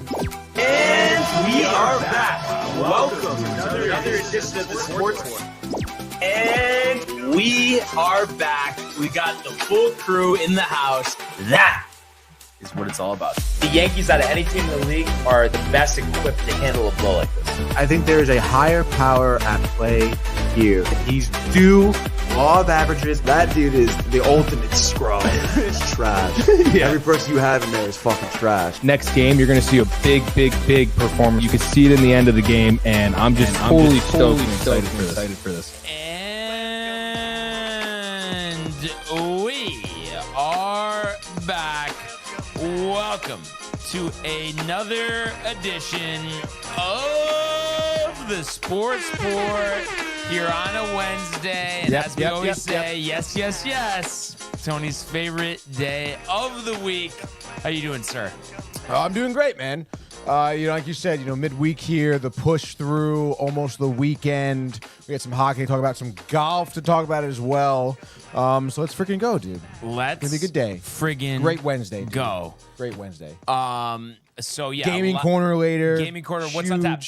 And we are back. Welcome to another edition of the Sports One. And we are back. We got the full crew in the house. That is what it's all about. The Yankees, out of any team in the league, are the best equipped to handle a blow like this. I think there is a higher power at play here. He's due law of averages. That dude is the ultimate scrub. It's trash. Yeah. Every person you have in there is fucking trash. Next game, you're going to see a big performance. You can see it in the end of the game, and I'm just totally excited for this. And we are back. Welcome to another edition of the Sports Report here on a Wednesday. And as we always say, yes. Tony's favorite day of the week. How you doing, sir? I'm doing great, man. Like you said, midweek here, the push through, almost the weekend. We got some hockey to talk about, some golf to talk about as well. So let's freaking go, dude. Let's It's gonna be a good day. Friggin' Great Wednesday, dude. Go. Great Wednesday. So yeah, Gaming corner later. Gaming corner. What's on tap?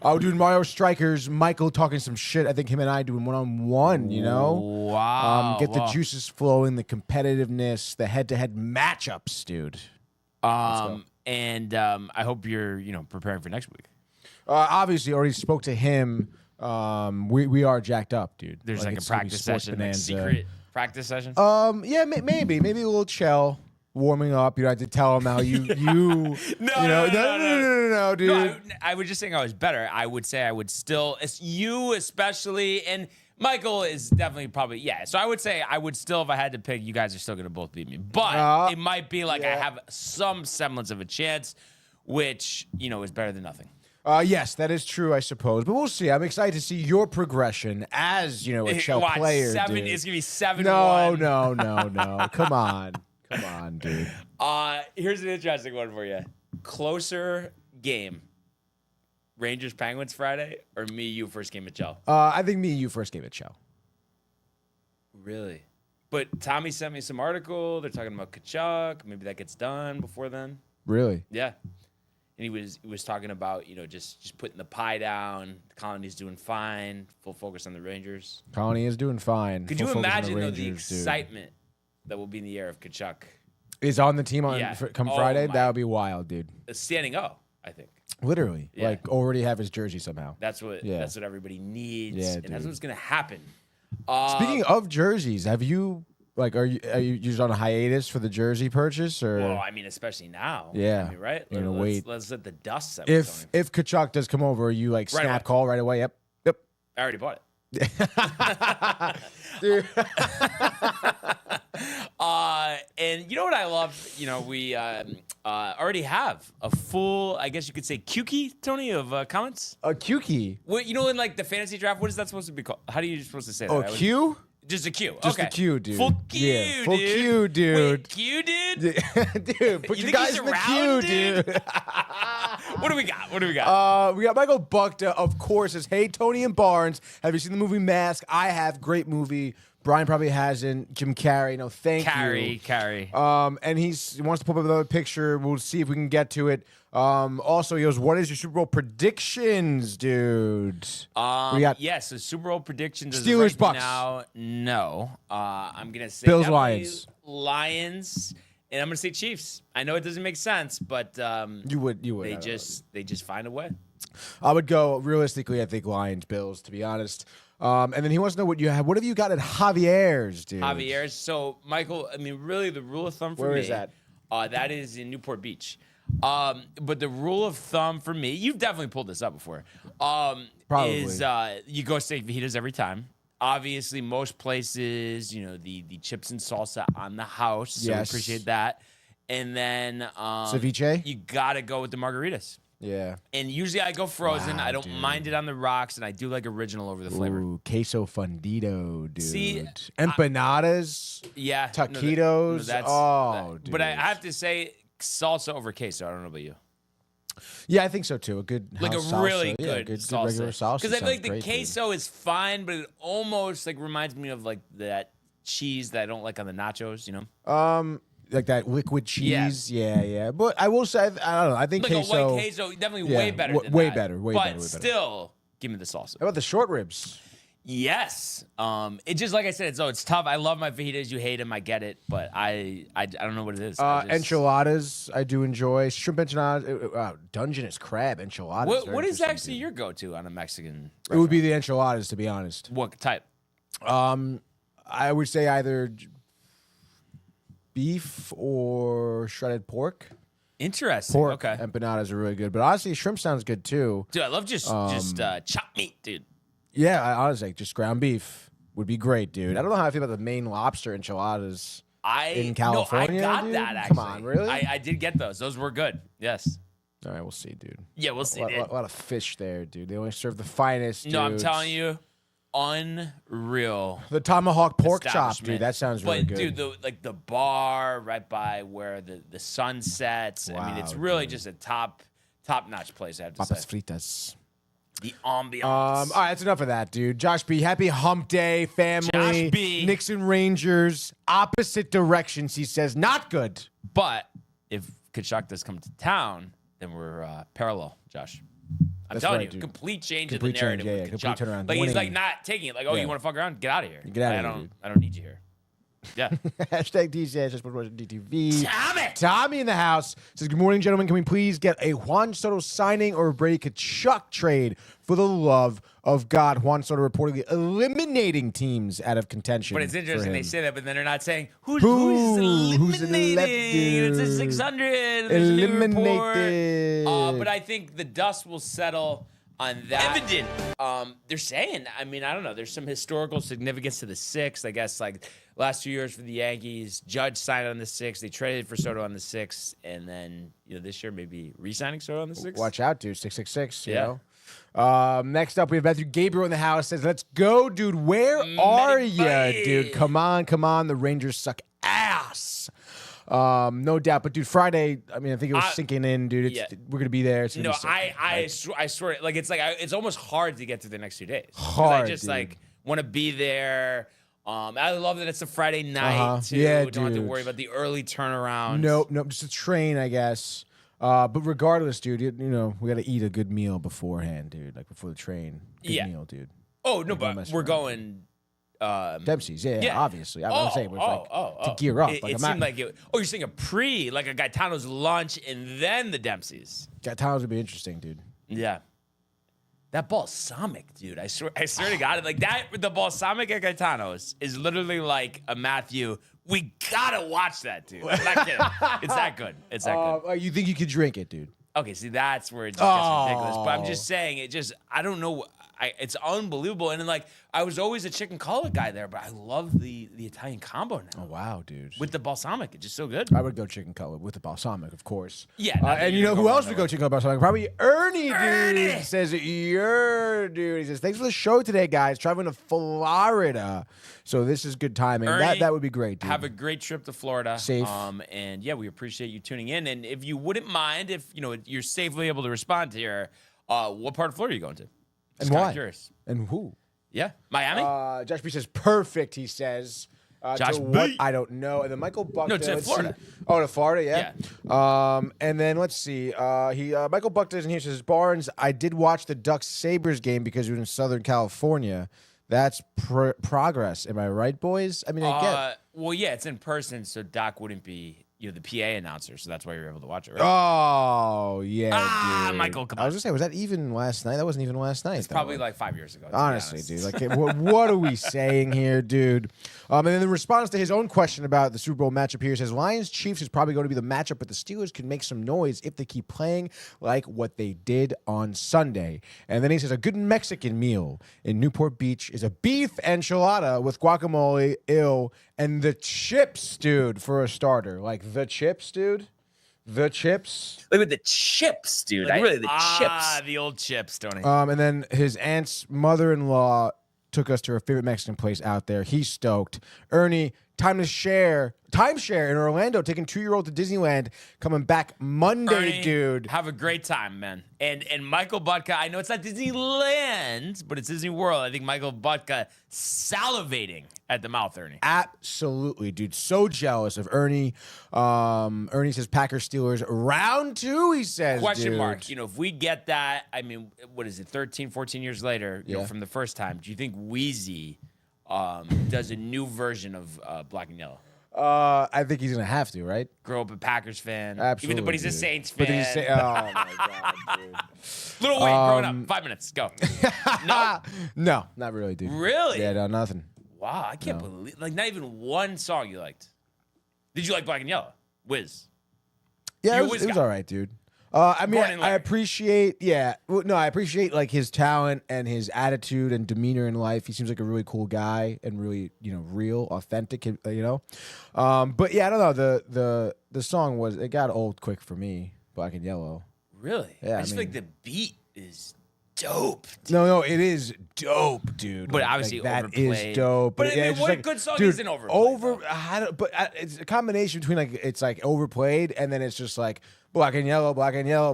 Oh, dude, Mario Strikers. Michael talking some shit. I think him and I doing one-on-one. Wow. Get the juices flowing, the competitiveness, the head-to-head matchups, dude. And I hope you're preparing for next week. Obviously, already spoke to him. We are jacked up, dude. There's like a it's gonna be practice sports session, bonanza. secret practice session. Yeah, maybe a little chill, warming up. You don't have to tell him how you. No, dude. No, I was just saying I was better. I would say I would still, it's you especially, and Michael is definitely probably, yeah. So I would say I would still, if I had to pick, you guys are still going to both beat me. But it might be like I have some semblance of a chance, which, is better than nothing. Yes, that is true, I suppose. But we'll see. I'm excited to see your progression as, a shell player, It's dude. going to be 7-1. No. Come on, dude. Here's an interesting one for you. Closer game. Rangers Penguins Friday or me you first game at Chell? I think me and you first game at Chell. Really? But Tommy sent me some article. They're talking about Kachuk. Maybe that gets done before then. Really? Yeah. And he was talking about, just putting the pie down. The Colony's doing fine. Full focus on the Rangers. Colony is doing fine. Could you imagine the excitement that will be in the air if Kachuk is on the team come Friday? That would be wild, dude. Standing up, I think. Literally, already have his jersey somehow. That's what everybody needs, and dude. that's what's gonna happen. Speaking of jerseys, have you are you just on a hiatus for the jersey purchase or? Well, I mean, especially now. Yeah, I mean, right. Let's let the dust settle. If Kachuk does come over, you snap call right away. Yep. I already bought it. Dude. And you know what I love? We already have a full, I guess you could say, QQ, Tony, of comments. A QQ? Well, in the fantasy draft, what is that supposed to be called? How are you supposed to say that? Oh, Q? Just a Q. Just okay. a Q, dude. Full Q, yeah, full dude. Q, dude. Wait, Q, dude? Dude, put you guys in the Q, dude. What do we got? We got Michael Buckta, of course, says, hey, Tony and Barnes, have you seen the movie Mask? I have. Great movie. Brian probably hasn't. Jim Carrey, thank you. Carrey. And he wants to put up another picture. We'll see if we can get to it. Also, he goes, what is your Super Bowl predictions, dude? Yes, the Super Bowl predictions. Steelers, Bucks. Now, no. I'm going to say Bills, Lions. Lions, and I'm going to say Chiefs. I know it doesn't make sense, but you would. They just find a way. I would go, realistically, I think Lions, Bills, to be honest. And then he wants to know what you have. What have you got at Javier's, dude? Javier's. So, Michael, I mean, really, the rule of thumb for me. Where is that? That is in Newport Beach. But the rule of thumb for me, you've definitely pulled this up before. Probably. Is you go steak fajitas every time. Obviously, most places, the chips and salsa on the house. So we appreciate that. And then ceviche. You gotta go with the margaritas. Yeah. And usually I go frozen. Wow, I don't mind it on the rocks, and I do like original over the flavor. Ooh, queso fundido, dude. See, empanadas. Taquitos. Dude. But I have to say salsa over queso. I don't know about you. Yeah, I think so too. A good like house a really salsa. good salsa. Regular salsa. Because I feel like the great, queso is fine, but it almost reminds me of that cheese that I don't like on the nachos. like that liquid cheese. Yeah. But I will say, I don't know. I think Like queso. a white queso, definitely way better than way that. better, way but better, way better. still, give me the salsa. How about the short ribs? Yes. It just like I said, it's tough. I love my fajitas. You hate them. I get it, but I don't know what it is. Enchiladas, I do enjoy. Shrimp enchiladas. Dungeness crab enchiladas. What is actually your go-to on a Mexican? It would be the enchiladas, to be honest. What type? I would say either beef or shredded pork. Interesting. Pork Okay. empanadas are really good, but honestly, shrimp sounds good too. Dude, I love just chopped meat, dude. Yeah, honestly, just ground beef would be great, dude. I don't know how I feel about the Maine lobster enchiladas in California. No, I got dude. that actually. Come on, really? I did get those. Those were good. Yes. All right, we'll see, dude. Yeah, we'll see. A lot of fish there, dude. They only serve the finest. No, I'm dudes. telling you, unreal. The tomahawk pork chop, establishment. dude. That sounds really good. Dude, the bar right by where the sun sets. I mean, it's really just a top-notch place. I have to Papas say. fritas. The ambiance. All right, that's enough of that, dude. Josh B, happy hump day, family. Josh B. Knicks and Rangers, opposite directions, he says. Not good. But if Kachuk does come to town, then we're parallel, Josh. I'm That's telling right, you, dude. complete change Complete of the narrative change, with complete Kachuk. turnaround. Like he's Winning. like not taking it. Like, oh, Yeah. you want to fuck around? Get out of here. Get out of here, dude. I don't need you here. Yeah. Hashtag DCS, just watching DTV. Tommy! Tommy in the house says, good morning, gentlemen. Can we please get a Juan Soto signing or a Brady Kachuk trade for the love of God? Juan Soto reportedly eliminating teams out of contention. But it's interesting for they him. say that, but then they're not saying who's Who's eliminating. eliminated? It's a 600. There's a new report. Eliminated. But I think the dust will settle on that. Evident. They're saying, I mean, I don't know. There's some historical significance to the 6th. I guess like last 2 years for the Yankees, Judge signed on the 6th. They traded for Soto on the 6th, and then this year maybe re-signing Soto on the 6th. Watch out, dude. 666. You Yeah. know. Next up, we have Matthew Gabriel in the house. Says, "Let's go, dude. Where are you, buddy. dude? Come on. The Rangers suck ass." No doubt, but dude, Friday. I mean, I think it was sinking in, dude. We're gonna be there. It's gonna No, be sick, I swear, like it's it's almost hard to get through the next 2 days. 'Cause Hard, I just dude. like want to be there. I love that it's a Friday night too. Yeah, Don't have to dude. worry about the early turnaround. Nope, just a train, I guess. But regardless, dude, you know we gotta eat a good meal beforehand, dude. Like before the train. Good meal, dude. Oh no, Don't but mess we're around. going. Dempsey's, yeah, obviously. I'm saying, to to gear up. It seemed like it. Oh, you're saying like a Gaetano's lunch and then the Dempsey's. Gaetano's would be interesting, dude. Yeah. That balsamic, dude. I swear to God, like that. The balsamic at Gaetano's is literally like a Matthew. We gotta watch that, dude. I'm not kidding. It's that good. It's that good. You think you could drink it, dude? Okay, see, that's where it just gets ridiculous. But I'm just saying, I don't know. It's unbelievable. And then, like, I was always a chicken cutlet guy there, but I love the Italian combo now. Oh, wow, dude. With the balsamic, it's just so good. I would go chicken cutlet with the balsamic, of course. Yeah. not that And you you're know gonna who go else around would go chicken cutlet balsamic? Probably Ernie, dude. Ernie! Says, dude. He says, thanks for the show today, guys. Traveling to Florida. So this is good timing. Ernie, That would be great, dude. Have a great trip to Florida. Safe. And yeah, we appreciate you tuning in. And if you wouldn't mind, if you're safely able to respond here, what part of Florida are you going to? And Just kinda why? Curious. And who? Yeah, Miami. Josh B says, perfect, he says. Josh to what? B. I don't know. And then Michael Buckner. No, to let's Florida. see. Oh, to Florida, yeah. And then let's see. Michael Buckner is in here. Says, Barnes, I did watch the Ducks Sabres game because he was in Southern California. That's progress. Am I right, boys? I mean, I get. Well, yeah, it's in person, so Doc wouldn't be the PA announcer, so that's why you're able to watch it, right? Oh, yeah, dude. Michael, come I was on. going to say, was that even last night? That wasn't even last night. It's probably like 5 years ago. to be Honestly, honest. dude. Like, what are we saying here, dude? And then in response to his own question about the Super Bowl matchup here, he says Lions-Chiefs is probably going to be the matchup, but the Steelers can make some noise if they keep playing like what they did on Sunday. And then he says a good Mexican meal in Newport Beach is a beef enchilada with guacamole, and the chips, dude, for a starter. Like, the chips, dude. The chips. Look at the chips, dude. Like, really, the chips. The old chips, Tony. And then his aunt's mother-in-law took us to her favorite Mexican place out there. He's stoked. Ernie, timeshare in Orlando, taking 2-year-old to Disneyland, coming back Monday, Ernie, dude. Have a great time, man. And Michael Butka, I know it's not Disneyland, but it's Disney World. I think Michael Butka salivating at the mouth, Ernie. Absolutely, dude. So jealous of Ernie. Ernie says Packers Steelers round 2, he says. Question dude. mark. If we get that, I mean, what is it, 13, 14 years later, from the first time, do you think Wheezy does a new version of Black and Yellow? I think he's gonna have to, right? Grow up a Packers fan. Absolutely, But he's a dude. Saints fan. But he's oh my god, dude. Little Wayne growing up. 5 minutes. Go. No? No, not really, dude. Really? Yeah, no, nothing. Wow, I can't believe, not even one song you liked. Did you like Black and Yellow? Wiz. Yeah, You're a it whiz was guy. all right, dude. I mean, Born in I Larry. appreciate, I appreciate like his talent and his attitude and demeanor in life. He seems like a really cool guy and really, real, authentic, But yeah, I don't know. The song it got old quick for me, Black and Yellow. Really? Yeah, I just feel like the beat is dope. Dude. No, it is dope, dude. But obviously that is overplayed. dope. But I mean, it's just what good song isn't overplayed, It's a combination between it's like overplayed and then it's just like Black and Yellow,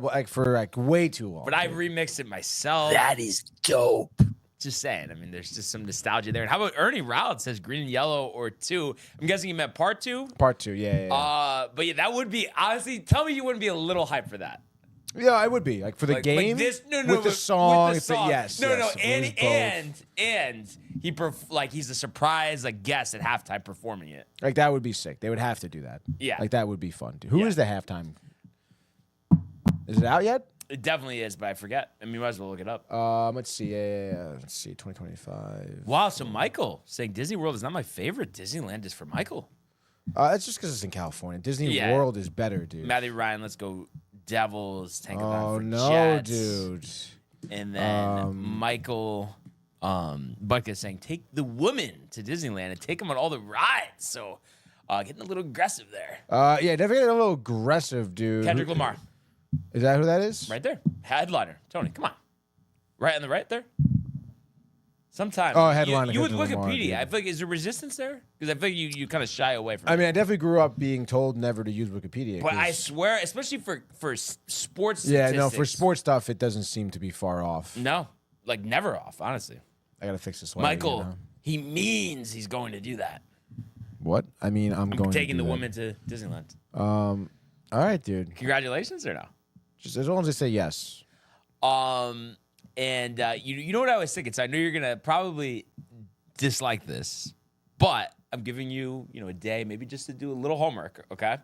like for like way too long. But I remixed it myself. That is dope. Just saying. I mean, there's just some nostalgia there. And how about Ernie Rowd says Green and Yellow or 2? I'm guessing you meant part 2. Part 2, yeah. But yeah, that would be, honestly, tell me you wouldn't be a little hype for that. Yeah, I would be like for the game this, with the song. With the song. Yes, no, yes, and he's a surprise guest at halftime performing it. like that would be sick. They would have to do that. Yeah. like that would be fun. Dude. Who is the halftime? Is it out yet? It definitely is, but I forget. I mean, you might as well look it up. Let's see. Yeah. Let's see. 2025. Wow, so Michael saying Disney World is not my favorite. Disneyland is for Michael. It's just because it's in California. Disney World is better, dude. Matthew Ryan, let's go Devils. Tank for no, Jets. dude. And then Michael Bucket saying, take the woman to Disneyland and take them on all the rides. So getting a little aggressive there. Yeah, definitely a little aggressive, dude. Kendrick Lamar, Is that who that is? right there. Headliner. Tony, come on. Right on the right there. Sometimes. Headliner, You with Kendrick Lamar, Wikipedia, dude. I feel like, is there resistance there? Because I feel like you kind of shy away from it. I mean, I definitely grew up being told never to use Wikipedia. But I 'cause- swear, especially for sports yeah, statistics. no, for sports stuff, it doesn't seem to be far off. No, never off, honestly. I gotta fix this. Michael, he means he's going to do that. What? I mean, I'm going Taking to the do woman to Disneyland. that. All right, dude. Congratulations or no? Just as long as they say yes. And you know what I was thinking? So I know you're gonna probably dislike this, but I'm giving you a day, maybe just to do a little homework. Okay.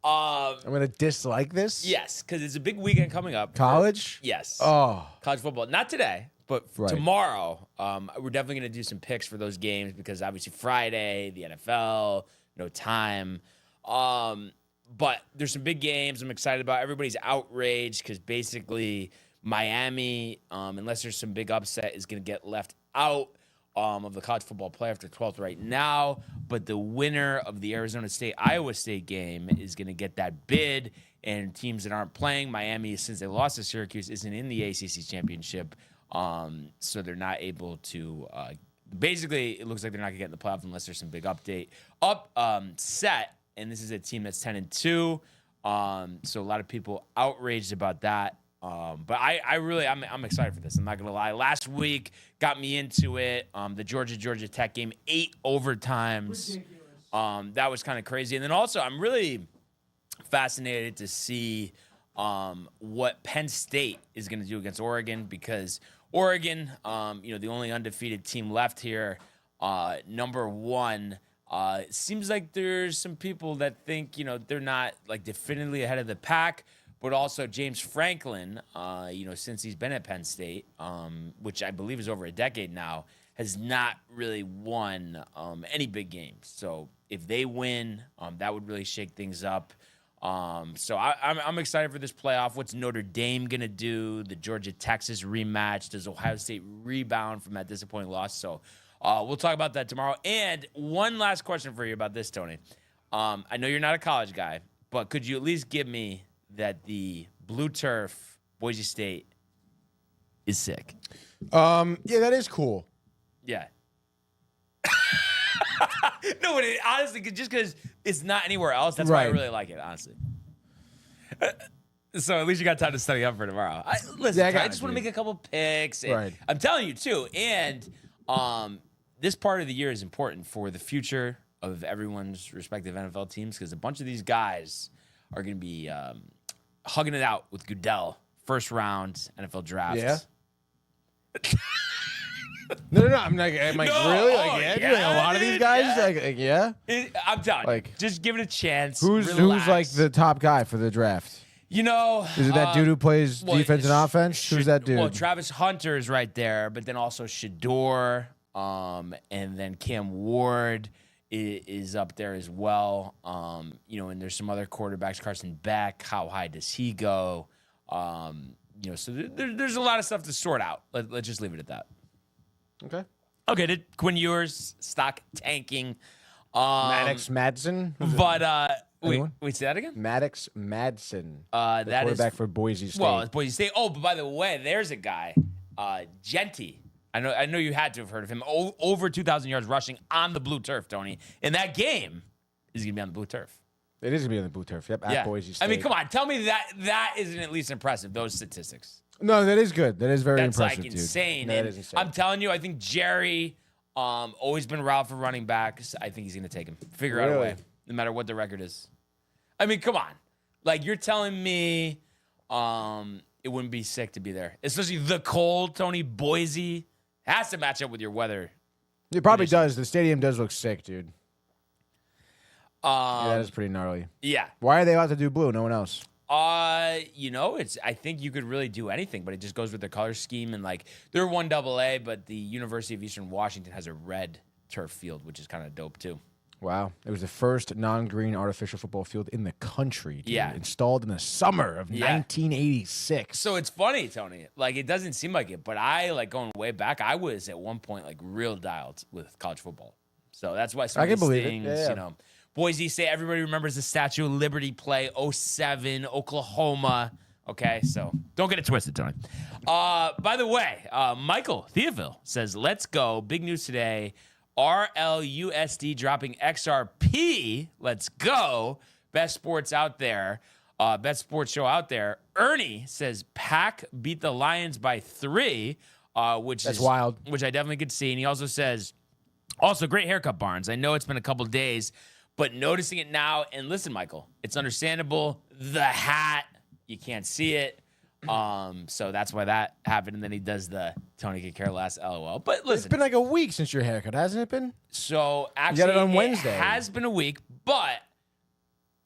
I'm gonna dislike this. Yes, because it's a big weekend coming up. College. Yes. Oh, College football. Not today, but Right. tomorrow. We're definitely going to do some picks for those games because obviously Friday, the NFL, no time. But there's some big games I'm excited about. Everybody's outraged because basically Miami, unless there's some big upset, is going to get left out of the college football playoff after 12th right now. But the winner of the Arizona State-Iowa State game is going to get that bid. And teams that aren't playing, Miami, since they lost to Syracuse, isn't in the ACC championship. So they're not able to basically, it looks like they're not going to get in the playoff unless there's some big set. And this is a team that's 10-2. So a lot of people outraged about that. But I'm excited for this. I'm not going to lie. Last week got me into it. The Georgia Tech game, 8 overtimes. That was kind of crazy. And then also I'm really fascinated to see what Penn State is going to do against Oregon because Oregon, the only undefeated team left here, number 1. It seems like there's some people that think, they're not definitively ahead of the pack, but also James Franklin, since he's been at Penn State, which I believe is over a decade now, has not really won any big games. So if they win, that would really shake things up. So I'm excited for this playoff. What's Notre Dame going to do? The Georgia-Texas rematch. Does Ohio State rebound from that disappointing loss? So we'll talk about that tomorrow. And one last question for you about this, Tony. I know you're not a college guy, but could you at least give me that the blue turf, Boise State, is sick? Yeah, that is cool. Yeah. No, but honestly, just because it's not anywhere else, that's why I really like it, honestly. So at least you got time to study up for tomorrow. I just want to make a couple picks. And I'm telling you, too. And this part of the year is important for the future of everyone's respective NFL teams because a bunch of these guys are going to be hugging it out with Goodell. First round NFL draft. Yeah. No. I'm like, really? Like, a lot of these guys? Yeah. I'm telling you. Just give it a chance. Who's like the top guy for the draft? You know, is it that dude who plays defense and offense? Who's that dude? Well, Travis Hunter is right there, but then also Shador, and then Cam Ward is up there as well. You know, and there's some other quarterbacks. Carson Beck, how high does he go? You know, so there's a lot of stuff to sort out. Let's just leave it at that. Okay. Did Quinn Ewers stock tanking? Maddox Madsen, but wait, say that again. Maddox Madsen, that quarterback for Boise State. Well, it's Boise State. Oh, but by the way, there's a guy, Genty. I know you had to have heard of him. Over 2,000 yards rushing on the blue turf, Tony. In that game, is gonna be on the blue turf. It is gonna be on the blue turf. Yep, at Boise State. I mean, come on, tell me that isn't at least impressive. Those statistics. No, that is good. That is very impressive, like insane. Dude. That is insane. I'm telling you, I think Jerry, always been around for running backs. I think he's gonna take him. Figure out a way, no matter what the record is. I mean, come on. Like you're telling me, it wouldn't be sick to be there, especially the cold. Tony, Boise has to match up with your weather. It probably does. The stadium does look sick, dude. Yeah, that is pretty gnarly. Yeah. Why are they allowed to do blue? No one else. You know, I think you could really do anything, but it just goes with the color scheme and like they're 1AA, but the University of Eastern Washington has a red turf field, which is kind of dope too. Wow. It was the first non-green artificial football field in the country, dude. Yeah. Installed in the summer of 1986. So it's funny, Tony. Like it doesn't seem like it, but I like going way back, I was at one point like real dialed with college football. So that's why some of these things, you know. Boise State, everybody remembers the Statue of Liberty play, 07, Oklahoma. Okay, so don't get it twisted, Tony. By the way, Michael Theoville says, let's go. Big news today. RLUSD dropping XRP. Let's go. Best sports out there. Best sports show out there. Ernie says, Pack beat the Lions by 3, which That's is wild. Which I definitely could see. And he also says, also great haircut, Barnes. I know it's been a couple days, but noticing it now, and listen, Michael, it's understandable. The hat, you can't see it. So that's why that happened. And then he does the Tony could care less, LOL. But listen. It's been like a week since your haircut, hasn't it been? So actually, you got it on Wednesday. It has been a week, but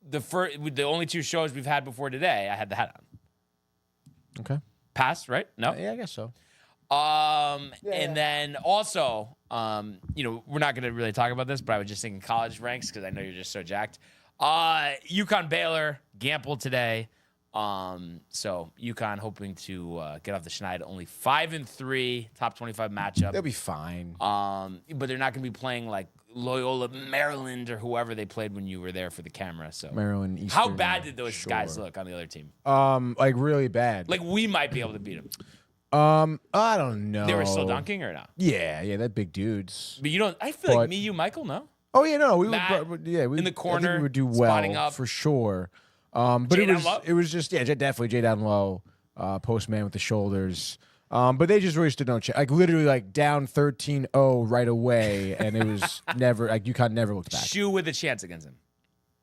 the only 2 shows we've had before today, I had the hat on. Okay. Pass, right? No? Yeah, I guess so. And then also, you know, we're not going to really talk about this, but I was just thinking college ranks because I know you're just so jacked. UConn Baylor, Gamble today. So UConn hoping to get off the schneid. Only 5-3, top 25 matchup. They'll be fine. But they're not going to be playing like Loyola, Maryland, or whoever they played when you were there for the camera. So Maryland, Eastern. How bad did those guys look on the other team? Like really bad. Like we might be able to beat them. I don't know. They were still dunking or not? Yeah, they're big dudes. But you don't. I feel like me, you, Michael, no. Oh yeah, no, we Matt, would. in the corner, I think we would do spotting well up. for sure. But Jay it was just definitely Jay down low, postman with the shoulders. But they just really stood no chance. Like literally like down 13-0 right away, and it was never like UConn never looked back. Shoe with a chance against him.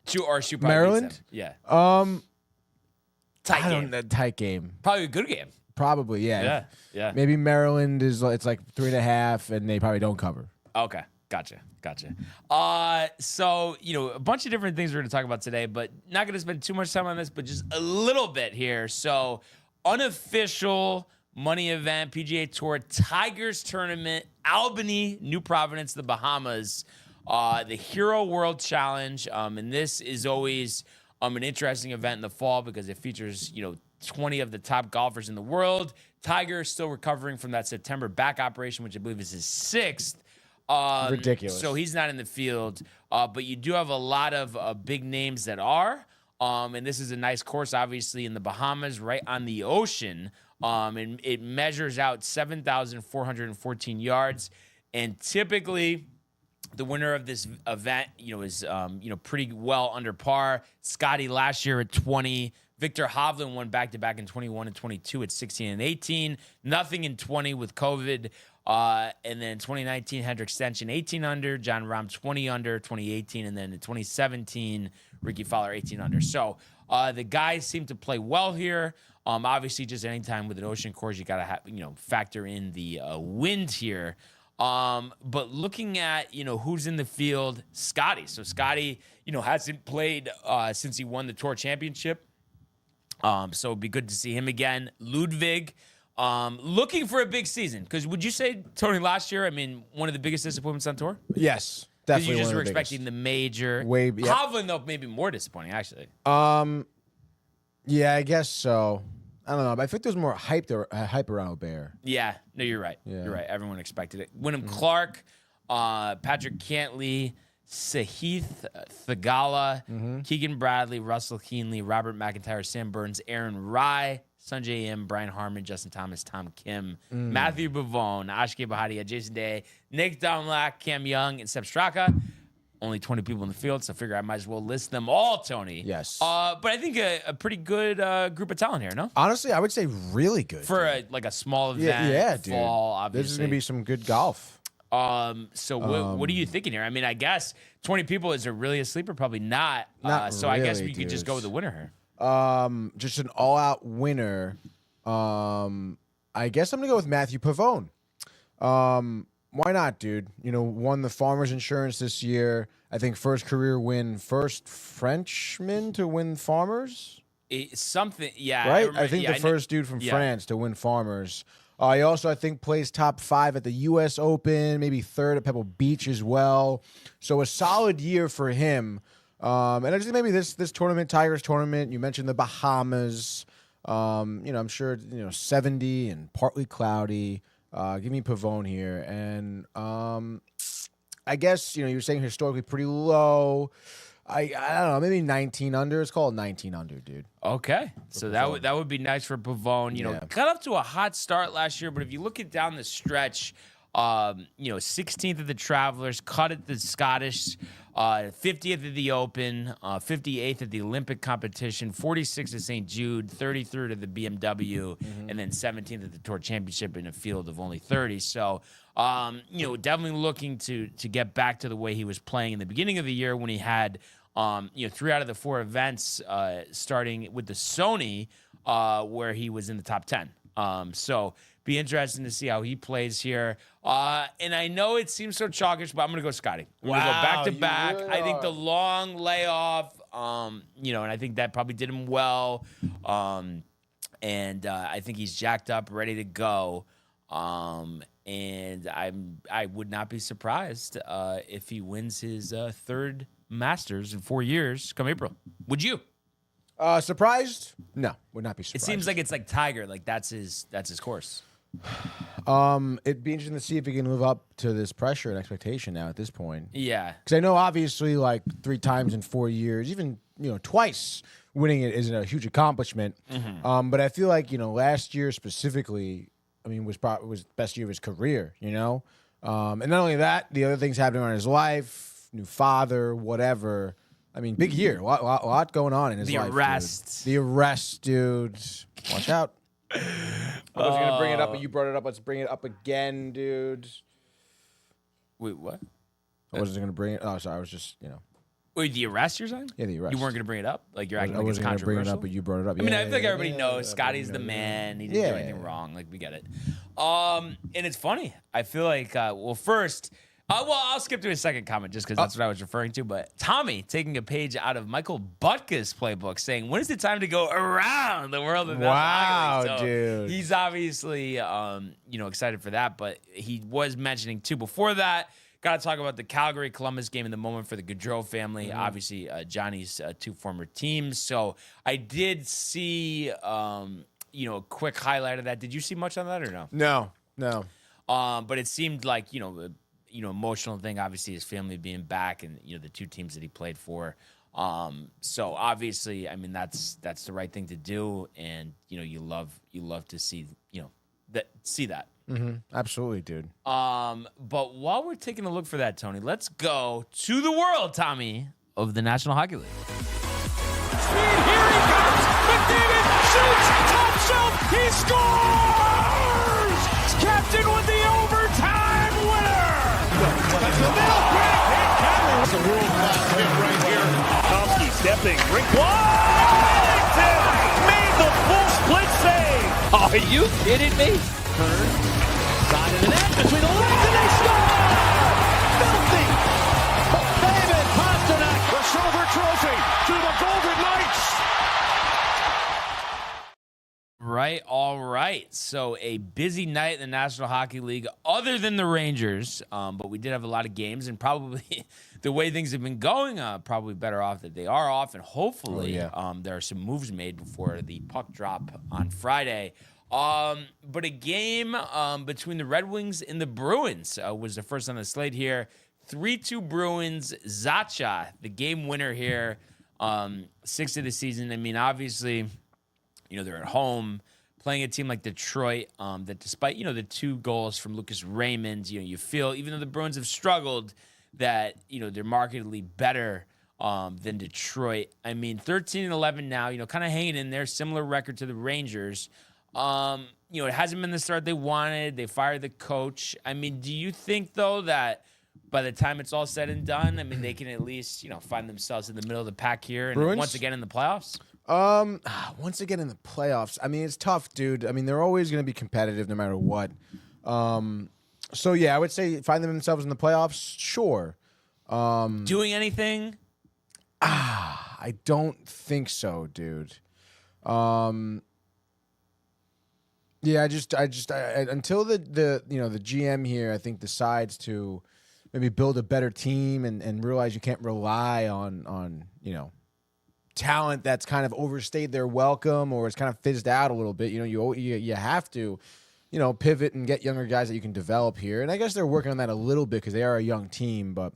Shoe probably Maryland? beats them. Yeah. Tight game. Probably a good game. Probably, yeah. Yeah. Maybe Maryland it's like 3.5, and they probably don't cover. Okay. Gotcha. So, you know, a bunch of different things we're going to talk about today, but not going to spend too much time on this, but just a little bit here. So, unofficial money event, PGA Tour, Tigers tournament, Albany, New Providence, the Bahamas, the Hero World Challenge. And this is always an interesting event in the fall because it features, 20 of the top golfers in the world. Tiger still recovering from that September back operation, which I believe is his 6th. Ridiculous. So he's not in the field, but you do have a lot of big names that are. And this is a nice course, obviously, in the Bahamas, right on the ocean. And it measures out 7,414 yards. And typically, The winner of this event, is pretty well under par. Scotty last year at 20. Victor Hovland won back-to-back in 21 and 22 at 16 and 18. Nothing in 20 with COVID. And then 2019, Hendrik Stenson, 18 under. John Rahm, 20 under, 2018. And then in 2017, Ricky Fowler, 18 under. So the guys seem to play well here. Obviously, just anytime with an ocean course, you got to factor in the wind here. But looking at, who's in the field, Scotty. So Scotty, hasn't played since he won the Tour Championship. So it'd be good to see him again. Ludwig, looking for a big season. Because would you say, Tony, last year, one of the biggest disappointments on tour? Yes, Because definitely. you just one were of the expecting the major. Yep. Hovland, though, maybe more disappointing, actually. Yeah, I guess so. I don't know, but I think there's more hype around Aubert. Yeah, no, you're right. Yeah. You're right. Everyone expected it. Wyndham Clark, Patrick Cantley, Sahith Thagala, Keegan Bradley, Russell Keenley, Robert McIntyre, Sam Burns, Aaron Rye, Sanjay M, Brian Harmon, Justin Thomas, Tom Kim, Matthew Bavone, Ashke Bahadia, Jason Day, Nick Domlak, Cam Young, and Seb Straka. Only 20 people in the field, so I figure I might as well list them all, Tony. Yes. But I think a pretty good group of talent here, no? Honestly, I would say really good. For a small event, yeah, dude. fall, obviously. This is going to be some good golf. So what are you thinking here? I guess 20 people, is it really a sleeper? Probably not. Not so I guess really, we could just dude. go with the winner here. Just an all-out winner. I guess I'm going to go with Matthew Pavone. Why not, dude? Won the Farmers Insurance this year. I think first career win, first Frenchman to win Farmers. Something, yeah. Right? I think the first dude from yeah. France to win Farmers. He also, I think, plays top 5 at the U.S. Open, maybe third at Pebble Beach as well. So a solid year for him. And I just think maybe this tournament, Tigers tournament, you mentioned the Bahamas. I'm sure, 70 and partly cloudy. Give me Pavone here. And I guess, you were saying historically pretty low. I don't know, maybe 19 under. It's called 19 under, dude. Okay, so that would be nice for Pavone. Got up to a hot start last year, but if you look at down the stretch, 16th at the Travelers, cut at the Scottish, 50th at the Open, 58th at the Olympic competition, 46th at St. Jude, 33rd at the BMW, and then 17th at the Tour Championship in a field of only 30. So, definitely looking to get back to the way he was playing in the beginning of the year when he had, 3 out of the 4 events, starting with the Sony, where he was in the top 10. So be interesting to see how he plays here. And I know it seems so chalkish, but I'm going to go Scotty. I'm going to go back to back. really I think are. the long layoff, and I think that probably did him well. And I think he's jacked up, ready to go. And I would not be surprised if he wins his third Masters in 4 years come April. Would you? Surprised? No, would not be surprised. It seems like it's like Tiger, like that's his course. It'd be interesting to see if he can live up to this pressure and expectation now at this point. Yeah. Because I know obviously like 3 times in 4 years, even twice winning it isn't a huge accomplishment. But I feel like last year specifically, was the best year of his career. And not only that, the other things happening in his life, new father, whatever. Big year, a lot going on in his life. The arrest, dude. Watch out. I was gonna bring it up, but you brought it up. Let's bring it up again, dude. Wait, what? I wasn't gonna bring it. Oh, sorry. I was just, Wait, the arrest you're saying? Yeah, the arrest. You weren't going to bring it up? Like, you're acting I like it's wasn't gonna bring it controversial? up, but you brought it up. I Yeah, feel like everybody knows Scotty's the man. He didn't do anything wrong. Like, we get it. And it's funny. I feel like, first... I'll skip to his second comment just because that's what I was referring to. But Tommy taking a page out of Michael Butka's playbook saying, when is it time to go around the world of Wow, so dude. He's obviously, excited for that. But he was mentioning, too, before that, got to talk about the Calgary-Columbus game in the moment for the Gaudreau family. Obviously, Johnny's 2 former teams. So I did see, a quick highlight of that. Did you see much on that or no? No. But it seemed like, emotional thing, obviously his family being back and, the 2 teams that he played for. So obviously, that's the right thing to do. And, you love to see, see that. Absolutely, dude. But while we're taking a look for that, Tony, let's go to the world, Tommy, of the National Hockey League. Speed, here he comes. McDavid shoots, top shelf, he scores! Captain with the overtime winner! That's the middle, quick, hit Cameron. It's a world-class hit right here. Tomsky stepping, rink wide, made the full split save. Are you kidding me? Side of the net, between the legs, and they score! Filthy! David Pastrnak, the silver trophy to the Golden Knights! Right, all right. So a busy night in the National Hockey League, other than the Rangers, but we did have a lot of games, and probably the way things have been going, probably better off that they are off, and hopefully there are some moves made before the puck drop on Friday. But a game between the Red Wings and the Bruins was the first on the slate here. 3-2 Bruins. Zacha, the game winner here, 6th of the season. I mean, obviously, they're at home playing a team like Detroit that despite, the 2 goals from Lucas Raymond, you feel, even though the Bruins have struggled, that, they're markedly better than Detroit. I mean, 13-11 now, kind of hanging in there, similar record to the Rangers. It hasn't been the start they wanted. They fired the coach. I mean, do you think, though, that by the time it's all said and done, I mean, they can at least, find themselves in the middle of the pack here and Bruins? once again in the playoffs? Once again in the playoffs, I mean, it's tough, dude. I mean, they're always going to be competitive no matter what. So, yeah, I would say find themselves in the playoffs, sure. Doing anything? I don't think so, dude. Yeah, I until the GM here, I think, decides to maybe build a better team and realize you can't rely on talent that's kind of overstayed their welcome or it's kind of fizzed out a little bit. You have to pivot and get younger guys that you can develop here. And I guess they're working on that a little bit because they are a young team, but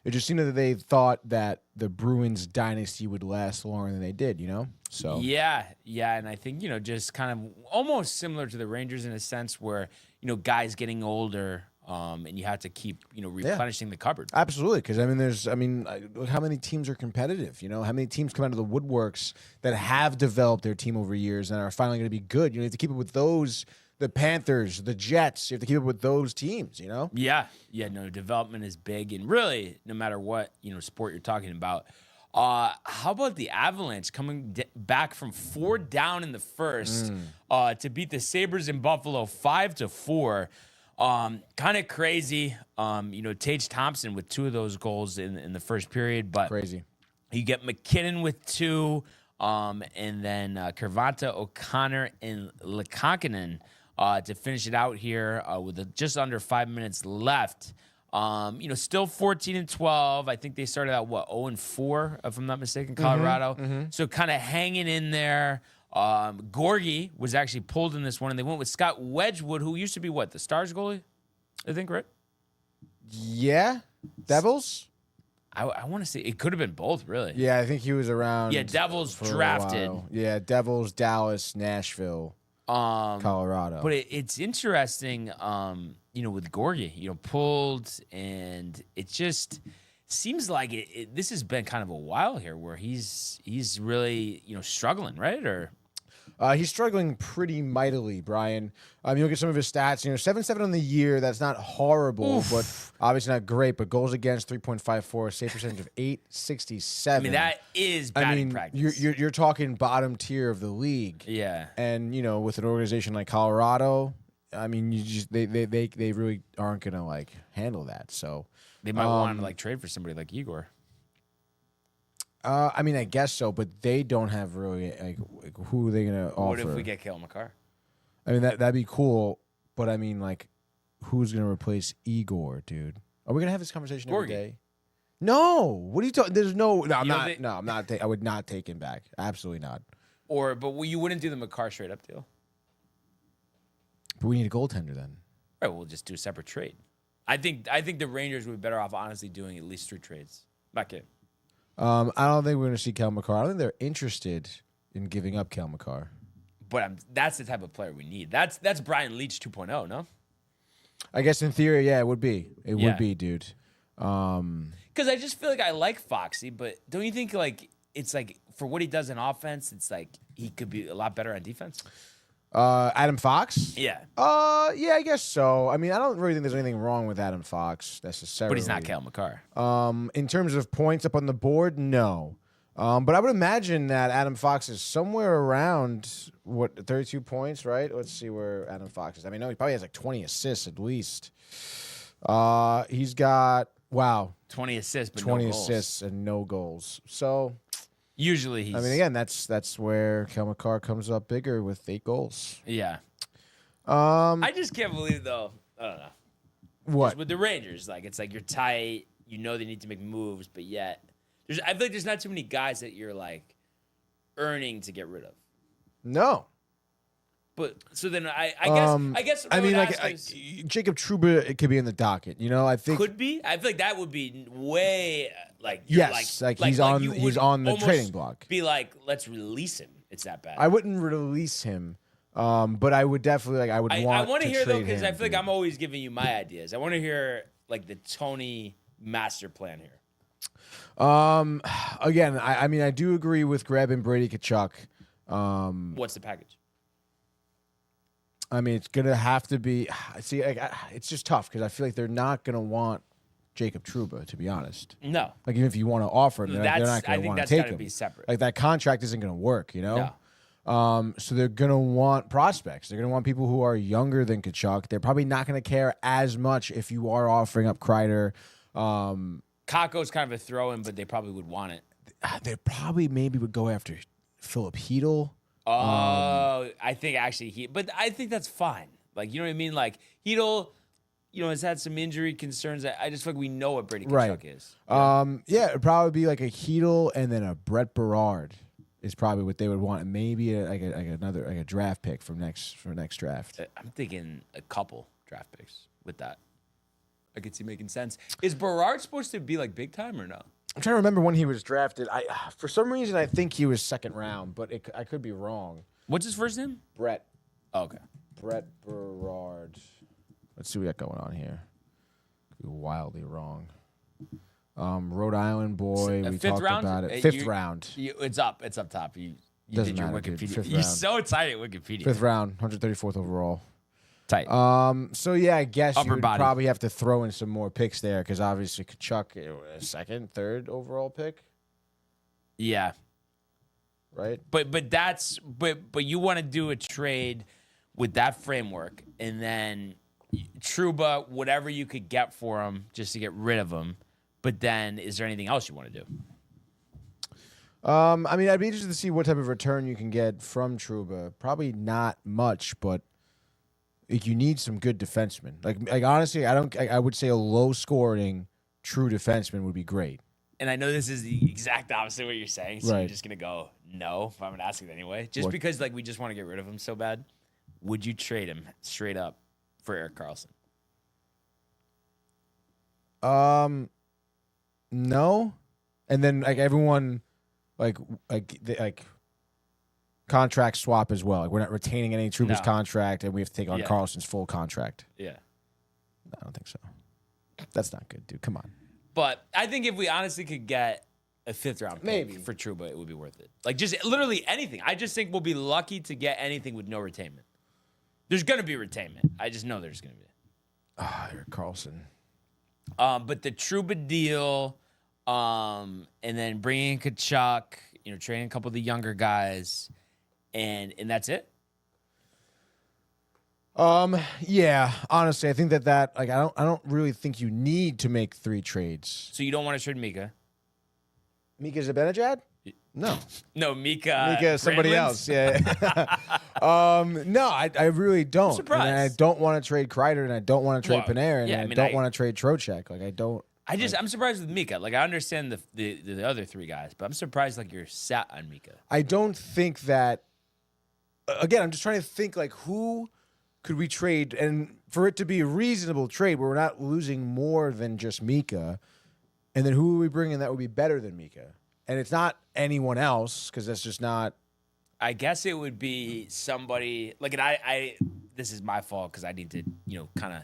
it just seemed that they thought that the Bruins dynasty would last longer than they did, So Yeah, and I think, just kind of almost similar to the Rangers in a sense where, guys getting older and you have to keep, replenishing the cupboard. Absolutely, because how many teams are competitive? How many teams come out of the woodworks that have developed their team over years and are finally going to be good? You have to keep up with those. The Panthers, the Jets, you have to keep up with those teams, Yeah, no, development is big, and really, no matter what sport you're talking about. How about the Avalanche coming back from 4 down in the first to beat the Sabres in Buffalo 5-4? Kind of crazy. Tage Thompson with 2 of those goals in the first period, but crazy. You get McKinnon with 2, and then Kervanta, O'Connor, and Lekakonen to finish it out here with just under 5 minutes left. Still 14-12. I think they started out 0-4, if I'm not mistaken, Colorado. So kind of hanging in there. Gorgie was actually pulled in this one, and they went with Scott Wedgwood, who used to be the Stars goalie, I think, right? Yeah, Devils. I want to say it could have been both, really. Yeah, I think he was around. Yeah, Devils drafted. Yeah, Devils, Dallas, Nashville, Colorado. But it's interesting, with Gorgie, pulled, and it just seems like this has been kind of a while here where he's really, struggling, right? Or he's struggling pretty mightily, Brian. You look at some of his stats. 7-7 on the year. That's not horrible, but obviously not great. But goals against 3.54, save percentage of 867. I mean, that is batting practice. You're talking bottom tier of the league. Yeah, and with an organization like Colorado, I mean, they really aren't gonna handle that. So they might want to trade for somebody like Igor. I guess so, but they don't have really who are they gonna offer? What if we get Cale Makar? I mean, that'd be cool, but I mean, who's gonna replace Igor, dude? Are we gonna have this conversation every day? No. What are you talking? There's no. I'm not. I would not take him back. Absolutely not. But you wouldn't do the Makar straight up deal. But we need a goaltender then. All right, we'll just do a separate trade. I think the Rangers would be better off honestly doing at least 3 trades. Not kidding. I don't think we're going to see Cale Makar. I don't think they're interested in giving up Cale Makar. But that's the type of player we need. That's Brian Leetch 2.0, no? I guess in theory, yeah, it would be. It Yeah. would be, dude. Because I just feel like I like Foxy, but don't you think like it's like for what he does in offense, it's like he could be a lot better on defense? Adam Fox? Yeah, Yeah, I guess so. I mean, I don't really think there's anything wrong with Adam Fox necessarily. but he's not Kale McCarr. In terms of points up on the board, no. But I would imagine that Adam Fox is somewhere around, 32 points, right? Let's see where Adam Fox is. I mean, no, he probably has like 20 assists at least. He's got, 20 assists, but 20 no goals. assists and no goals. So, Usually he's. I mean, again, that's where Kale McCarr comes up bigger with 8 goals. Yeah. I just can't believe though. I don't know. What? Just with the Rangers, like it's like you're tight. You know they need to make moves, but yet I feel like there's not too many guys that you're like earning to get rid of. No. But so then I guess what I mean, would like ask is, Jacob Trouba, it could be in the docket. You know, I think could be. I feel like that would be way like yes, like he's on you he's would on the almost trading block. Be like, let's release him. It's that bad. I wouldn't release him, but I would definitely I would I want. want to hear though because him, I feel like I'm always giving you my ideas. I want to hear like the Tony master plan here. Again, I mean, I do agree with grabbing Brady Tkachuk. What's the package? I mean, it's gonna have to be. See, it's just tough because I feel like they're not gonna want Jacob Trouba, to be honest. No. Like even if you want to offer him, they're not I gonna think want to that's take got to him. be separate. Like that contract isn't gonna work, you know. No. So they're gonna want prospects. They're gonna want people who are younger than Tkachuk. They're probably not gonna care as much if you are offering up Kreider. Kakko's kind of a throw-in, but they probably would want it. They probably maybe would go after Philip Hedl. I think actually but I think that's fine. Like, you know what I mean? Like, Hedl, has had some injury concerns. I just feel like we know what Brady Tkachuk is. Yeah, it'd probably be like a Hedl and then a Brett Berard is probably what they would want, and maybe another draft pick for next draft. I'm thinking a couple draft picks with that. I could see making sense. Is Berard supposed to be like big time or no? I'm trying to remember when he was drafted. For some reason I think he was second round, but I could be wrong. What's his first name? Brett Oh, okay. Berard. Let's see what we got going on here. Could be wildly wrong. Rhode Island boy. We fifth talked round? about it. Fifth round. It's up top. You Doesn't did your matter, dude. Wikipedia. Fifth You're round. so tight at Wikipedia. Fifth round, 134th overall. Tight. So yeah, I guess Upper you would body. probably have to throw in some more picks there because obviously Tkachuk, second, third overall pick, Yeah. right? But you want to do a trade with that framework, and then Trouba, whatever you could get for him, just to get rid of him. But then, is there anything else you want to do? I mean, I'd be interested to see what type of return you can get from Trouba. Probably not much, but you need some good defensemen. Like honestly, I would say a low scoring true defenseman would be great. And I know this is the exact opposite of what you're saying, so Right. you're just gonna go no. If I'm gonna ask it anyway, just because like we just want to get rid of him so bad, would you trade him straight up for Erik Karlsson? No, and then like everyone, like contract swap as well. Like we're not retaining any Trouba's No. contract, and we have to take on Yeah. Carlson's full contract. Yeah. I don't think so. That's not good, dude. Come on. But I think if we honestly could get a fifth round pick Maybe. for Trouba, it would be worth it. Like just literally anything. I just think we'll be lucky to get anything with no retainment. There's gonna be retainment. I just know there's gonna be. Erik Karlsson. But the Trouba deal, and then bringing in Tkachuk, training a couple of the younger guys, and that's it. Yeah, honestly, I think that like I don't really think you need to make 3 trades. So you don't want to trade Mika? Mika Zibanejad? No. No, Mika. Mika somebody Granlund? else. Yeah. No, I really don't. I'm surprised. And I don't want to trade Kreider, and I don't want to trade Well, Panarin, yeah, I and mean, I don't want to trade Trocheck. Like I don't. I'm surprised with Mika. Like I understand the other 3 guys, but I'm surprised like you're sat on Mika. I don't think that. Again, I'm just trying to think like who could we trade, and for it to be a reasonable trade where we're not losing more than just Mika, and then who would we bring in that would be better than Mika? And it's not anyone else because that's just not. I guess it would be somebody like, and I this is my fault because I need to, kind of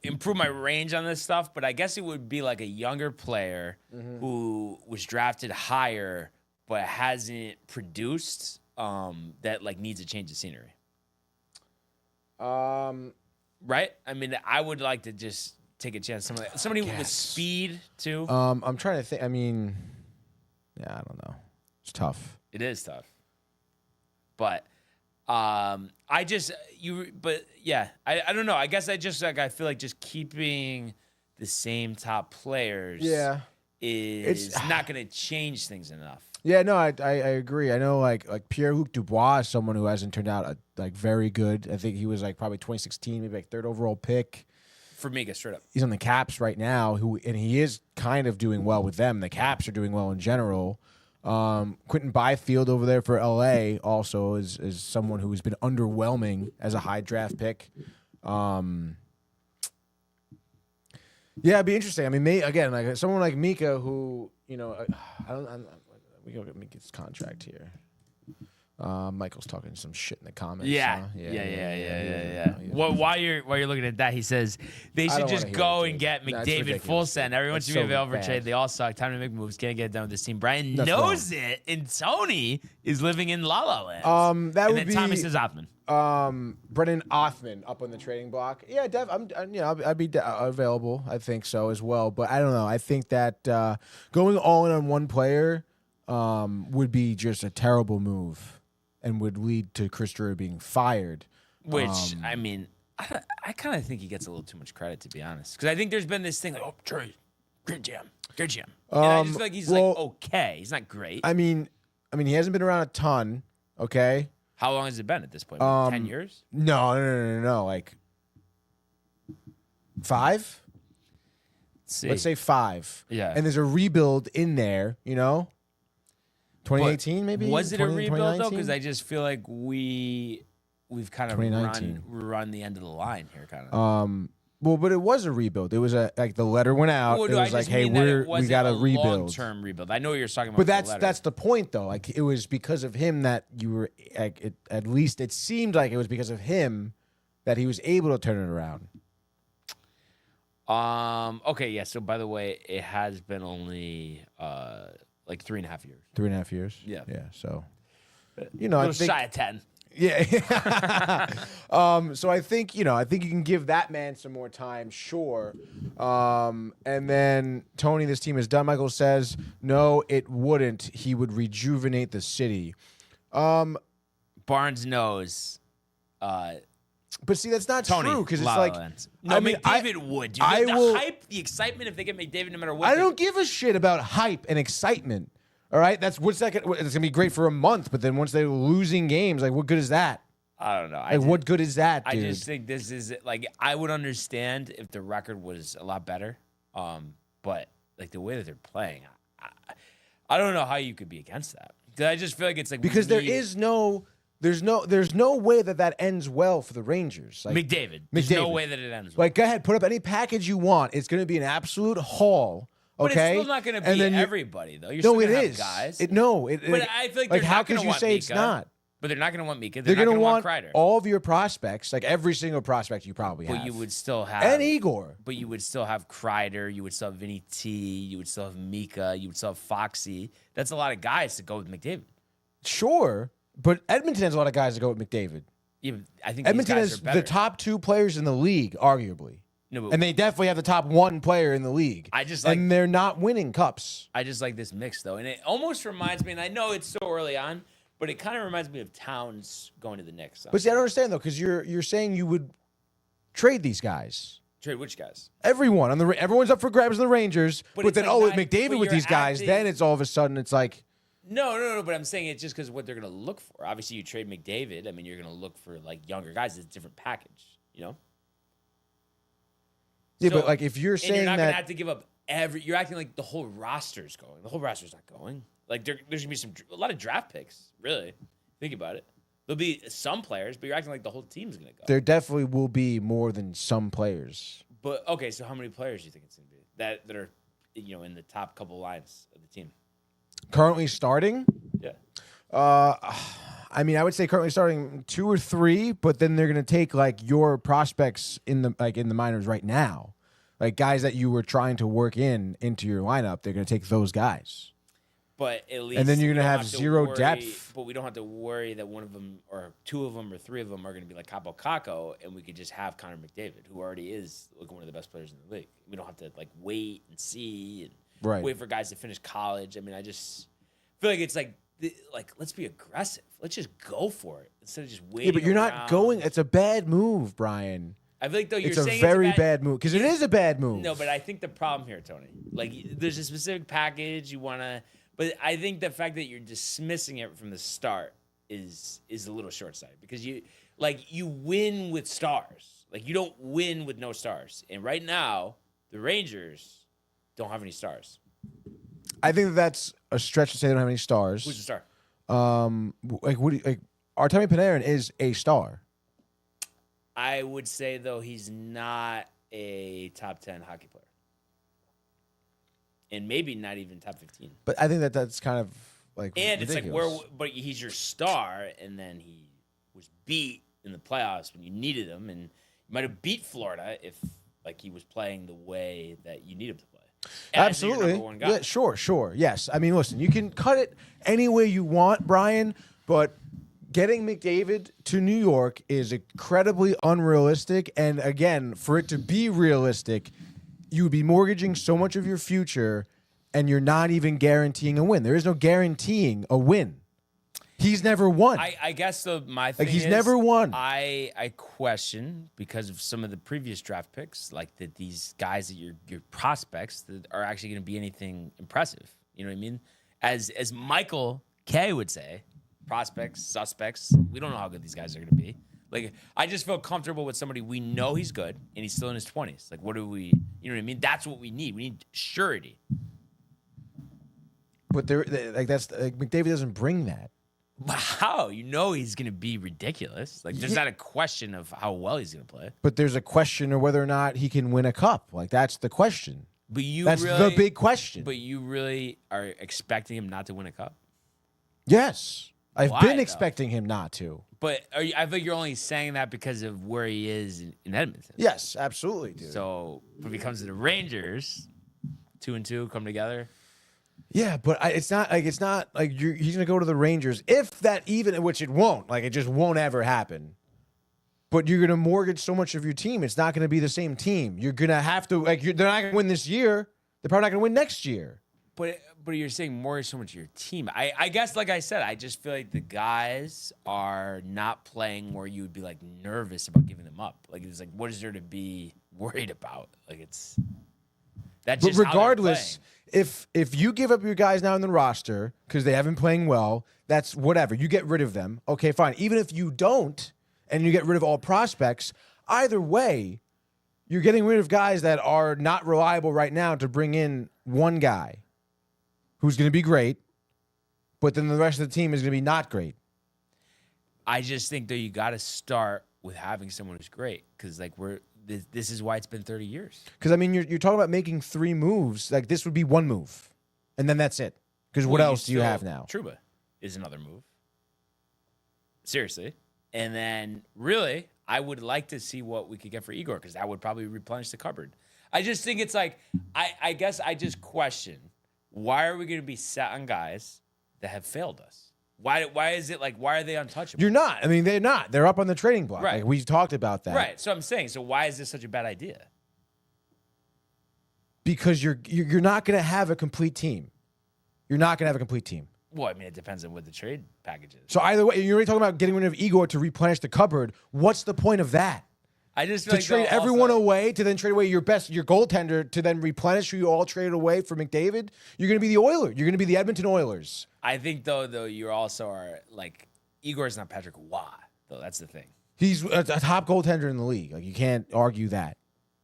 improve my range on this stuff, but I guess it would be like a younger player who was drafted higher but hasn't produced that like needs a change of scenery. Right? I mean, I would like to just take a chance. Somebody with speed too. I'm trying to think. I mean, yeah, I don't know. It's tough. It is tough. But I don't know. I guess I feel like just keeping the same top players is not going to change things enough. Yeah, no, I agree. I know like Pierre-Luc Dubois is someone who hasn't turned out like very good. I think he was like probably 2016, maybe like 3rd overall pick. For Mika, straight up. He's on the Caps right now, and he is kind of doing well with them. The Caps are doing well in general. Quentin Byfield over there for LA also is someone who has been underwhelming as a high draft pick. Yeah, it'd be interesting. I mean, again, like someone like Mika, who we go get Mika's contract here. Michael's talking some shit in the comments. Yeah. Huh? Yeah. Well, while you're looking at that, he says they should just go and get McDavid full send. Everyone should be available for trade. They all suck. Time to make moves. Can't get it done with this team. Brian knows it, and Tony is living in La La Land. That would then be Thomas is Othman. Brennan Othman up on the trading block. Yeah, I'd be available. I think so as well. But I don't know. I think that going all in on one player would be just a terrible move. And would lead to Chris Drury being fired. Which, I mean, I kind of think he gets a little too much credit, to be honest. Because I think there's been this thing like, Drury, great jam. And I just feel like he's like okay. He's not great. I mean, he hasn't been around a ton. Okay. How long has it been at this point? 10 years? No. Like 5. Let's say 5. Yeah. And there's a rebuild in there. 2018 maybe? Was it a rebuild though? Because I just feel like we've kind of run the end of the line here, kind of. Well, but it was a rebuild. It was like the letter went out. It was like, hey, we got to rebuild. Long-term rebuild. I know what you're talking about. But that's the point though. Like it was because of him that you were like at least it seemed like it was because of him that he was able to turn it around. Okay. Yeah. So by the way, it has been only like 3.5 years. 3.5 years? Yeah. Yeah. So, I think shy of 10. Yeah. So I think you can give that man some more time, sure. And then Tony, this team is done. Michael says, no, it wouldn't. He would rejuvenate the city. Barnes knows. But see, that's not Tony, true because it's La La like Land. No, McDavid would. Dude. Hype, the excitement if they get McDavid no matter what. I don't give a shit about hype and excitement. All right, it's gonna be great for a month, but then once they're losing games, like what good is that? I don't know. What good is that, dude? I just think this is like I would understand if the record was a lot better, but like the way that they're playing, I don't know how you could be against that. I just feel like it's like because there's no way that ends well for the Rangers. Like McDavid. There's no way that it ends well. Like, go ahead, put up any package you want. It's going to be an absolute haul. Okay? But it's still not going to be everybody, though. You're no, still it gonna is. Have guys. But I feel like how could you say Mika, it's not? But they're not going to want Mika. They're going to want Kreider. All of your prospects, like every single prospect you probably have. But you would still have and Igor. But you would still have Kreider. You would still have Vinny T. You would still have Mika. You would still have Foxy. That's a lot of guys to go with McDavid. Sure, but Edmonton has a lot of guys to go with McDavid. Yeah, I think Edmonton has the top 2 players in the league, arguably. No, and they definitely have the top 1 player in the league. And they're not winning cups. I just like this mix, though. And it almost reminds me, and I know it's so early on, but it kind of reminds me of Towns going to the Knicks. But see, I don't understand, though, because you're saying you would trade these guys. Trade which guys? Everyone. Everyone's up for grabs on the Rangers. But then, with McDavid with these guys, then it's all of a sudden, it's like... No, but I'm saying it's just because of what they're going to look for. Obviously, you trade McDavid. I mean, you're going to look for, like, younger guys. It's a different package, Yeah, so, but, like, if you're saying you're not that... going to have to give up you're acting like the whole roster's going. The whole roster's not going. Like, there's going to be a lot of draft picks, really. Think about it. There'll be some players, but you're acting like the whole team's going to go. There definitely will be more than some players. But, okay, so how many players do you think it's going to be that are, in the top couple lines of the team? Currently starting? Yeah. I mean, I would say currently starting 2 or 3, but then they're going to take like your prospects in the minors right now, like guys that you were trying to work into your lineup. They're going to take those guys. But at least, and then you're we going to don't have to zero worry- depth. But we don't have to worry that one of them, or 2 of them, or 3 of them are going to be like Capo Caco, and we could just have Connor McDavid, who already is like one of the best players in the league. We don't have to like wait and see and wait for guys to finish college. I mean, I just feel like it's like let's be aggressive. Let's just go for it instead of just waiting. Yeah, but you're not around. going. It's a bad move, Brian. I feel like though you're It's a saying very it's a bad move because it is a bad move. No, but I think the problem here, Tony, like there's a specific package you want to, but I think the fact that you're dismissing it from the start is a little short-sighted because you win with stars. Like you don't win with no stars. And right now, the Rangers don't have any stars. I think that's a stretch to say they don't have any stars. Who's the star? Artemi Panarin is a star. I would say though he's not a top 10 hockey player. And maybe not even top 15. But I think that's kind of like and ridiculous. it's like but he's your star, and then he was beat in the playoffs when you needed him, and you might have beat Florida if like he was playing the way that you need him to play. As your Absolutely. number one guy. Yeah, sure. Yes. I mean, listen, you can cut it any way you want, Brian, but getting McDavid to New York is incredibly unrealistic. And again, for it to be realistic, you would be mortgaging so much of your future, and you're not even guaranteeing a win. There is no guaranteeing a win. He's never won. I guess my thing he's is, never won. I question because of some of the previous draft picks, like that these guys that your prospects that are actually going to be anything impressive. You know what I mean? As Michael K would say, prospects, suspects. We don't know how good these guys are going to be. Like I just feel comfortable with somebody we know he's good and he's still in his 20s. Like what do we? You know what I mean? That's what we need. We need surety. But McDavid doesn't bring that. How? You know he's going to be ridiculous. Like, there's not a question of how well he's going to play. But there's a question of whether or not he can win a cup. Like, that's the question. But that's the big question. But you really are expecting him not to win a cup? Yes. I've Why, been though? expecting him not to. But I think you're only saying that because of where he is in Edmonton. Yes, absolutely, dude. So, when it comes to the Rangers, 2 and 2 come together. Yeah, but it's not like he's gonna go to the Rangers if that even, which it won't. Like it just won't ever happen. But you're gonna mortgage so much of your team. It's not gonna be the same team. You're gonna have to they're not gonna win this year. They're probably not gonna win next year. But you're saying mortgage so much of your team. I guess like I said, I just feel like the guys are not playing where you would be like nervous about giving them up. Like it's like what is there to be worried about? Like it's that's just But regardless. If you give up your guys now in the roster because they haven't been playing well, that's whatever. You get rid of them. Okay, fine. Even if you don't and you get rid of all prospects, either way, you're getting rid of guys that are not reliable right now to bring in one guy who's going to be great, but then the rest of the team is going to be not great. I just think that you got to start with having someone who's great because like this is why it's been 30 years. Because, I mean, you're talking about making 3 moves. Like, this would be 1 move. And then that's it. Because what else do you have now? Trouba is another move. Seriously. And then, really, I would like to see what we could get for Igor because that would probably replenish the cupboard. I just think it's like, I guess I just question, why are we going to be set on guys that have failed us? Why is it like, why are they untouchable? You're not. I mean, they're not. They're up on the trading block. Right. Like, we've talked about that. Right. So I'm saying, so why is this such a bad idea? Because you're not going to have a complete team. You're not going to have a complete team. Well, I mean, it depends on what the trade package is. So either way, you're already talking about getting rid of Igor to replenish the cupboard. What's the point of that? I just feel To like trade everyone away, to then trade away your goaltender, to then replenish who you all traded away for McDavid? You're going to be the Oilers. You're going to be the Edmonton Oilers. I think though you also are like Igor's not Patrick Waugh though. That's the thing. He's a top goaltender in the league. Like you can't argue that.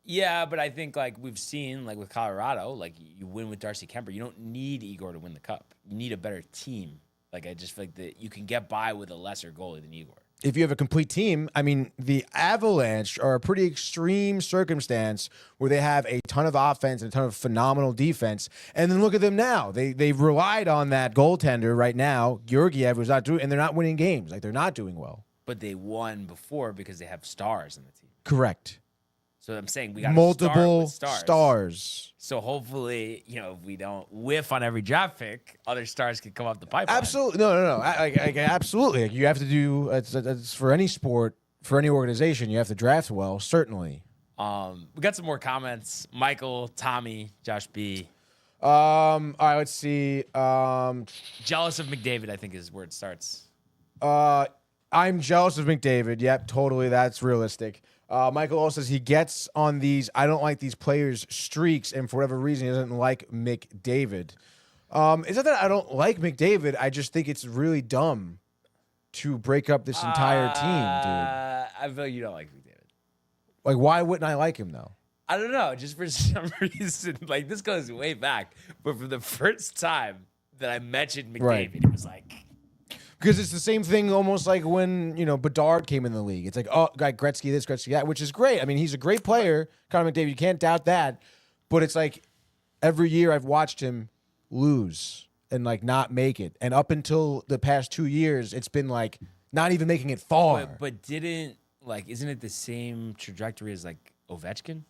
Yeah, but I think like we've seen like with Colorado, like you win with Darcy Kemper. You don't need Igor to win the cup. You need a better team. Like I just feel like that you can get by with a lesser goalie than Igor. if you have a complete team, I mean, the Avalanche are a pretty extreme circumstance where they have a ton of offense and a ton of phenomenal defense. And then look at them now. They've relied on that goaltender right now, Georgiev, who's not doing, and they're not winning games. Like, they're not doing well. But they won before because they have stars in the team. Correct. So I'm saying we got multiple start with stars. So hopefully, if we don't whiff on every draft pick, other stars can come up the pipeline. Absolutely. No. Absolutely. Like, you have to do, it's for any sport, for any organization, you have to draft well, certainly. We got some more comments. Michael, Tommy, Josh B. All right, let's see. Jealous of McDavid, I think is where it starts. I'm jealous of McDavid. Yep, totally. That's realistic. Michael also says he gets on these, I don't like these players' streaks, and for whatever reason, he doesn't like McDavid. It's not that I don't like McDavid. I just think it's really dumb to break up this entire team, dude. I feel you don't like McDavid. Like, why wouldn't I like him, though? I don't know. Just for some reason, like, this goes way back. But for the first time that I mentioned McDavid, it was like... Because it's the same thing almost like when, Bedard came in the league. It's like, oh, guy Gretzky this, Gretzky that, which is great. I mean, he's a great player, Connor McDavid. You can't doubt that. But it's like every year I've watched him lose and, like, not make it. And up until the past 2 years, it's been, like, not even making it far. But isn't it the same trajectory as, like, Ovechkin?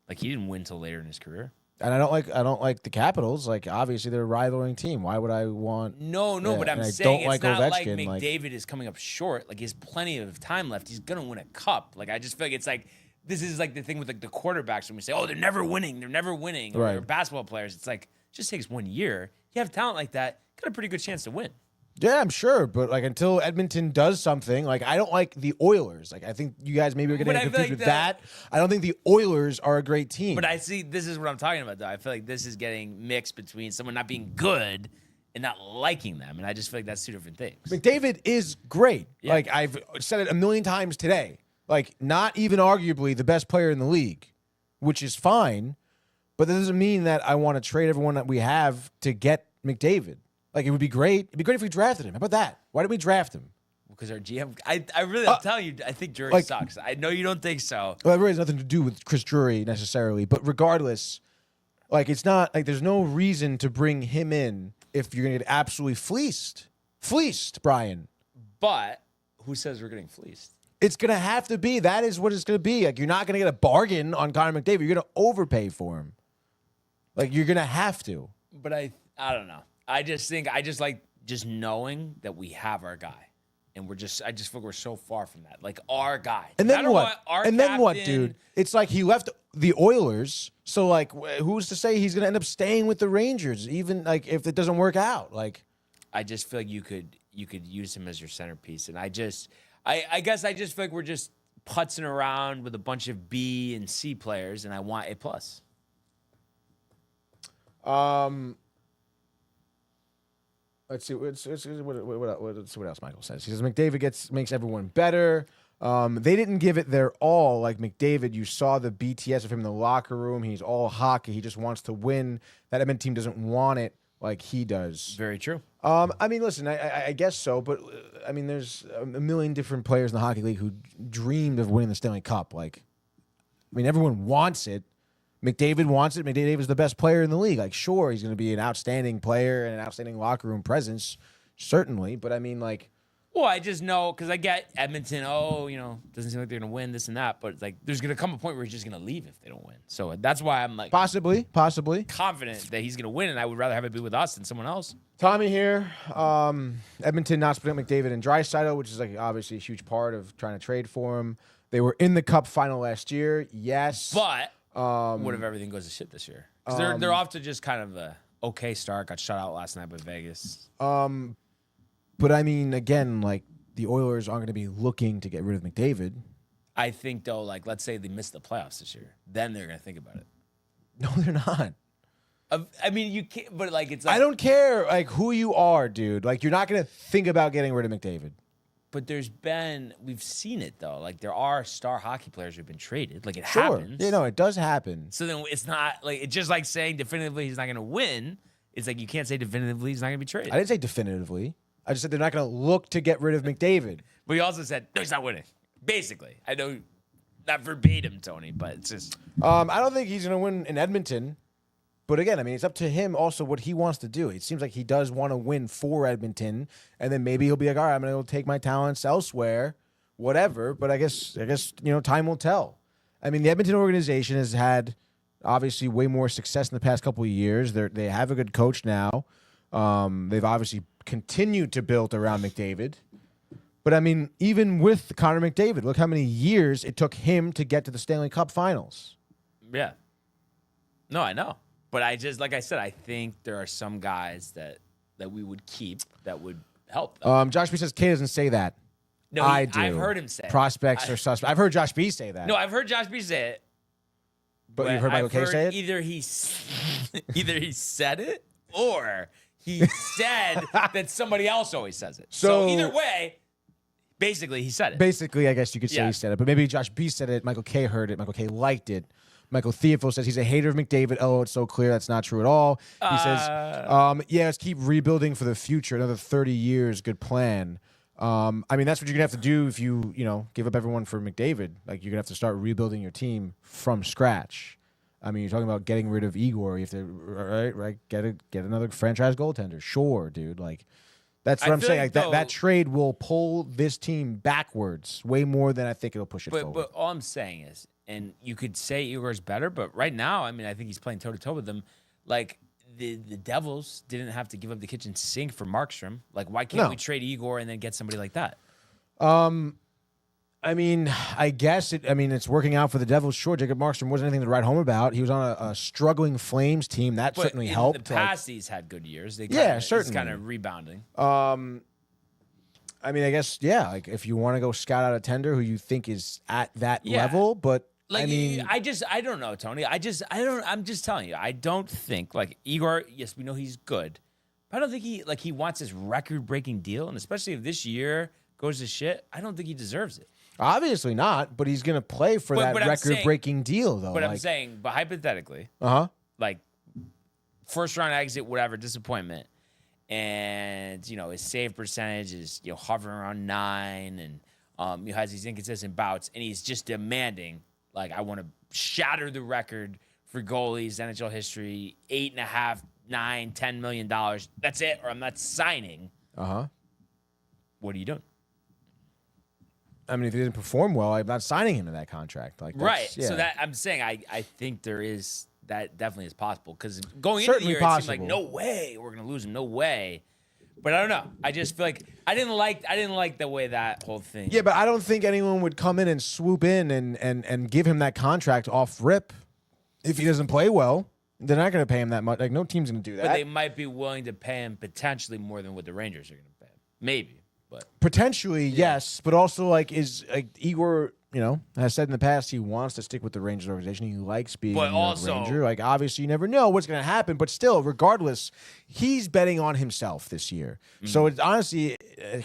Like, he didn't win till later in his career. And I don't like the Capitals. Like, obviously they're a rivaling team. Why would I want? No, but I'm saying it's not like McDavid is coming up short. Like, he has plenty of time left. He's gonna win a cup. Like, I just feel like it's like this is like the thing with, like, the quarterbacks when we say, oh, they're never winning, right. Or basketball players. It's like it just takes 1 year. You have talent like that, got a pretty good chance to win. Yeah, I'm sure, but, like, until Edmonton does something, like, I don't like the Oilers. Like, I think you guys maybe are getting confused with that. I don't think the Oilers are a great team. But I see this is what I'm talking about, though. I feel like this is getting mixed between someone not being good and not liking them, and I just feel like that's two different things. McDavid is great. Yeah. Like, I've said it a million times today. Like, not even arguably the best player in the league, which is fine, but that doesn't mean that I want to trade everyone that we have to get McDavid. Like, it would be great. It'd be great if we drafted him. How about that? Why did we draft him? Because our GM, I'm telling you, I think Drury sucks. I know you don't think so. Well, it really has nothing to do with Chris Drury necessarily. But regardless, like, it's not, like, there's no reason to bring him in if you're going to get absolutely fleeced. Fleeced, Brian. But who says we're getting fleeced? It's going to have to be. That is what it's going to be. Like, you're not going to get a bargain on Connor McDavid. You're going to overpay for him. Like, you're going to have to. But I don't know. I just like just knowing that we have our guy. And I just feel we're so far from that. Like, our guy. And then what? Then what, dude? It's like he left the Oilers. So, like, who's to say he's going to end up staying with the Rangers, even, like, if it doesn't work out? Like, I just feel like you could use him as your centerpiece. And I guess I just feel like we're just putzing around with a bunch of B and C players, and I want A+. Let's see. Let's see what else Michael says. He says McDavid makes everyone better. They didn't give it their all. Like McDavid, you saw the BTS of him in the locker room. He's all hockey. He just wants to win. That Edmonton team doesn't want it like he does. Very true. I mean, listen, I guess so, but I mean, there's a million different players in the hockey league who dreamed of winning the Stanley Cup. Like, I mean, everyone wants it. McDavid wants it. McDavid is the best player in the league. Like, sure, he's going to be an outstanding player and an outstanding locker room presence, certainly. But I mean, like, well, I just know because I get Edmonton. Oh, doesn't seem like they're going to win this and that. But it's like, there's going to come a point where he's just going to leave if they don't win. So that's why I'm like, possibly confident that he's going to win, and I would rather have it be with us than someone else. Tommy here. Edmonton not splitting McDavid and Draisaitl, which is like obviously a huge part of trying to trade for him. They were in the Cup final last year. Yes, but. What if everything goes to shit this year? Because they're off to just kind of a okay start. Got shut out last night by Vegas. But I mean, again, like the Oilers aren't going to be looking to get rid of McDavid. I think though, like let's say they miss the playoffs this year, then they're going to think about it. No, they're not. I mean, you can't. But like, it's. Like, I don't care like who you are, dude. Like you're not going to think about getting rid of McDavid. But we've seen it though. Like there are star hockey players who've been traded. Like it happens. You know, it does happen. So then it's not like it's just like saying definitively he's not going to win. It's like you can't say definitively he's not going to be traded. I didn't say definitively. I just said they're not going to look to get rid of McDavid. But he also said, no, he's not winning. Basically. I know, not verbatim, Tony, but it's just. I don't think he's going to win in Edmonton. But again, I mean, it's up to him also what he wants to do. It seems like he does want to win for Edmonton, and then maybe he'll be like, all right, I'm going to go take my talents elsewhere, whatever. But I guess time will tell. I mean, the Edmonton organization has had obviously way more success in the past couple of years. They have a good coach now. They've obviously continued to build around McDavid. But I mean, even with Connor McDavid, look how many years it took him to get to the Stanley Cup Finals. Yeah. No, I know. But like I said, I think there are some guys that we would keep that would help them. Josh B says K doesn't say that. No, I do. I've heard him say it. Prospects are suspect. I've heard Josh B say that. No, I've heard Josh B say it. But you've heard Michael K say it? Either he said it or he said that somebody else always says it. So either way, basically he said it. Basically, I guess you could say he said it. But maybe Josh B said it. Michael K heard it. Michael K liked it. Michael Theofil says he's a hater of McDavid. Oh, it's so clear that's not true at all. He says, let's keep rebuilding for the future. Another 30 years, good plan. I mean, that's what you're going to have to do if you give up everyone for McDavid. Like, you're going to have to start rebuilding your team from scratch. I mean, you're talking about getting rid of Igor. You have to, right, get another franchise goaltender. Sure, dude. Like, that's what I'm saying. Like, that trade will pull this team backwards way more than I think it'll push it forward. But all I'm saying is, and you could say Igor's better, but right now, I mean, I think he's playing toe-to-toe with them. Like, the Devils didn't have to give up the kitchen sink for Markstrom. Like, why can't we trade Igor and then get somebody like that? I mean, I guess it's working out for the Devils. Sure, Jacob Markstrom wasn't anything to write home about. He was on a struggling Flames team. That certainly helped. In the past, he's had good years. Certainly. He's kind of rebounding. I mean, I guess, like, if you want to go scout out a tender who you think is at that level, but like, I mean, I don't know, Tony. I'm just telling you. I don't think, like, Igor, yes, we know he's good, but I don't think he wants this record-breaking deal, and especially if this year goes to shit, I don't think he deserves it. Obviously not, but he's going to play for that record-breaking deal, though. But I'm saying, but hypothetically, like, first-round exit, whatever, disappointment, and, his save percentage is, hovering around 9, and he has these inconsistent bouts, and he's just demanding, like, I want to shatter the record for goalies, NHL history, 8.5, 9, $10 million. That's it, or I'm not signing. What are you doing? I mean, if he doesn't perform well, I'm not signing him to that contract. Like, right. Yeah. So that I'm saying, I think that definitely is possible, because going into the year, it seemed like, no way we're gonna lose him, no way. But I don't know. I just feel like I didn't like the way that whole thing. Yeah, but I don't think anyone would come in and swoop in and give him that contract off rip if he doesn't play well. They're not going to pay him that much. Like, no team's going to do that. But they might be willing to pay him potentially more than what the Rangers are going to pay him. Maybe, but potentially yes. But also, like, Igor, has said in the past he wants to stick with the Rangers organization. He likes being a Ranger. Like, obviously, you never know what's going to happen. But still, regardless, he's betting on himself this year. So it's honestly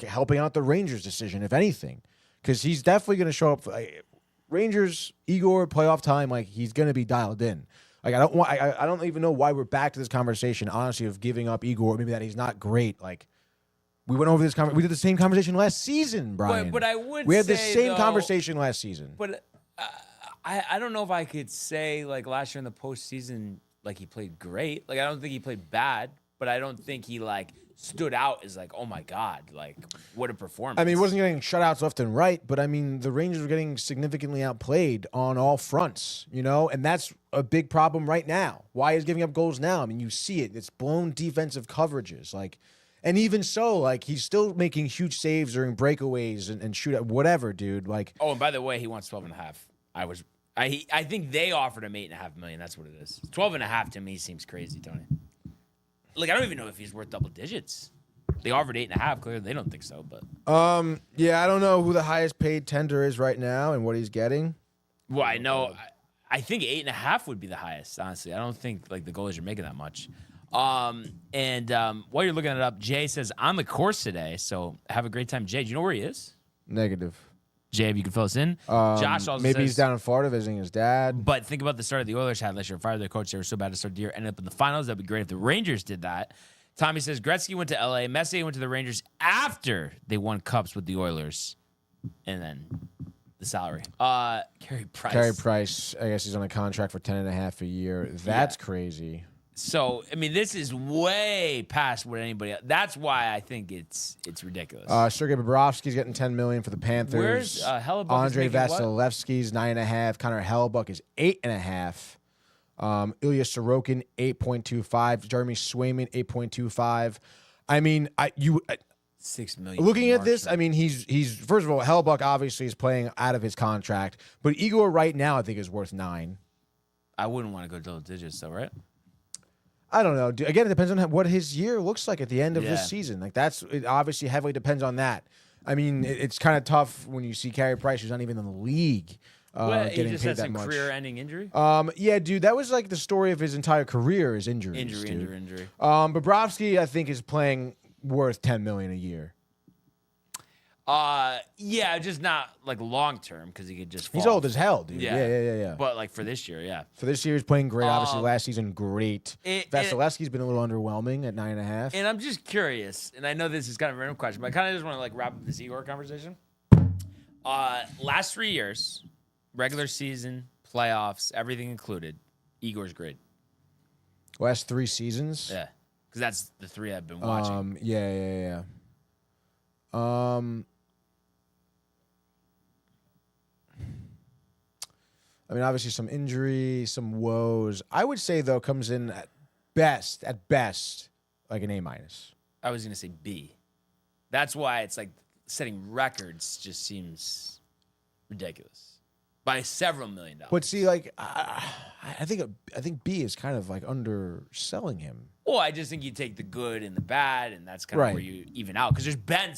helping out the Rangers' decision, if anything, because he's definitely going to show up. Rangers, Igor, playoff time, like, he's going to be dialed in. Like, I don't even know why we're back to this conversation, honestly, of giving up Igor, maybe that he's not great. Like, we went over this we did the same conversation last season, Brian. But I would we had say, the same though, conversation last season. But I don't know if I could say, like, last year in the postseason, like, he played great. Like, I don't think he played bad, but I don't think he, like, stood out as, like, oh my God, like, what a performance. I mean, he wasn't getting shutouts left and right, but I mean, the Rangers were getting significantly outplayed on all fronts, and that's a big problem right now. Why is giving up goals now? I mean, you see it. It's blown defensive coverages, like. And even so, like, he's still making huge saves during breakaways and shootout, whatever, dude. Like, oh, and by the way, he wants 12.5. I think they offered him $8.5 million. That's what it is. 12.5 to me seems crazy, Tony. Like, I don't even know if he's worth double digits. They offered 8.5. Clearly, they don't think so. But yeah, I don't know who the highest paid tender is right now and what he's getting. Well, I know. I think 8.5 would be the highest. Honestly, I don't think, like, the goalies are making that much. While you're looking it up, Jay says, I'm the course today, so have a great time. Jay, do you know where he is? Negative. Jay, if you can fill us in. Josh also maybe says, he's down in Florida visiting his dad. But think about the start of the Oilers had last year. Fired their coach. They were so bad to start the year. Ended up in the finals. That'd be great if the Rangers did that. Tommy says, Gretzky went to L.A. Messier went to the Rangers after they won cups with the Oilers. and then the salary. Carey Price. Carey Price, I guess he's on a contract for 10.5 a year. That's crazy. So, I mean, this is way past what anybody else. That's why I think it's ridiculous. Sergei Bobrovsky's getting $10 million for the Panthers. Where's Hellebuck? Andre is making what? Vasilevsky's 9.5. Connor Hellebuck is 8.5. Ilya Sorokin 8.25. Jeremy Swayman 8.25. I mean, $6 million. looking at this, I mean, he's first of all, Hellebuck obviously is playing out of his contract, but Igor right now I think is worth 9. I wouldn't want to go double digits, though, right? I don't know. Again, it depends on what his year looks like at the end of this season. Like it obviously heavily depends on that. I mean, it's kind of tough when you see Carey Price, who's not even in the league, He getting just paid had that some much. career-ending injury. Yeah, dude, that was like the story of his entire career is injuries. Injury. Bobrovsky, I think, is playing worth $10 million a year. Yeah, just not like long term because he could just. He's fall. old as hell, dude. Yeah. But like for this year, yeah. For this year, he's playing great. Obviously, last season, great. Vasilevsky's been a little underwhelming at 9.5. And I'm just curious, and I know this is kind of a random question, but I kind of just want to like wrap up this Igor conversation. Last 3 years, regular season, playoffs, everything included, Igor's great. Last 3 seasons. Yeah, because that's the 3 I've been watching. Yeah. I mean, obviously some injury, some woes. I would say though comes in at best, like an A-. I was gonna say B. That's why it's like setting records just seems ridiculous by several $1 million. But see, like I think B is kind of like underselling him. Well, I just think you take the good and the bad, and that's kind of Right. where you even out because there's been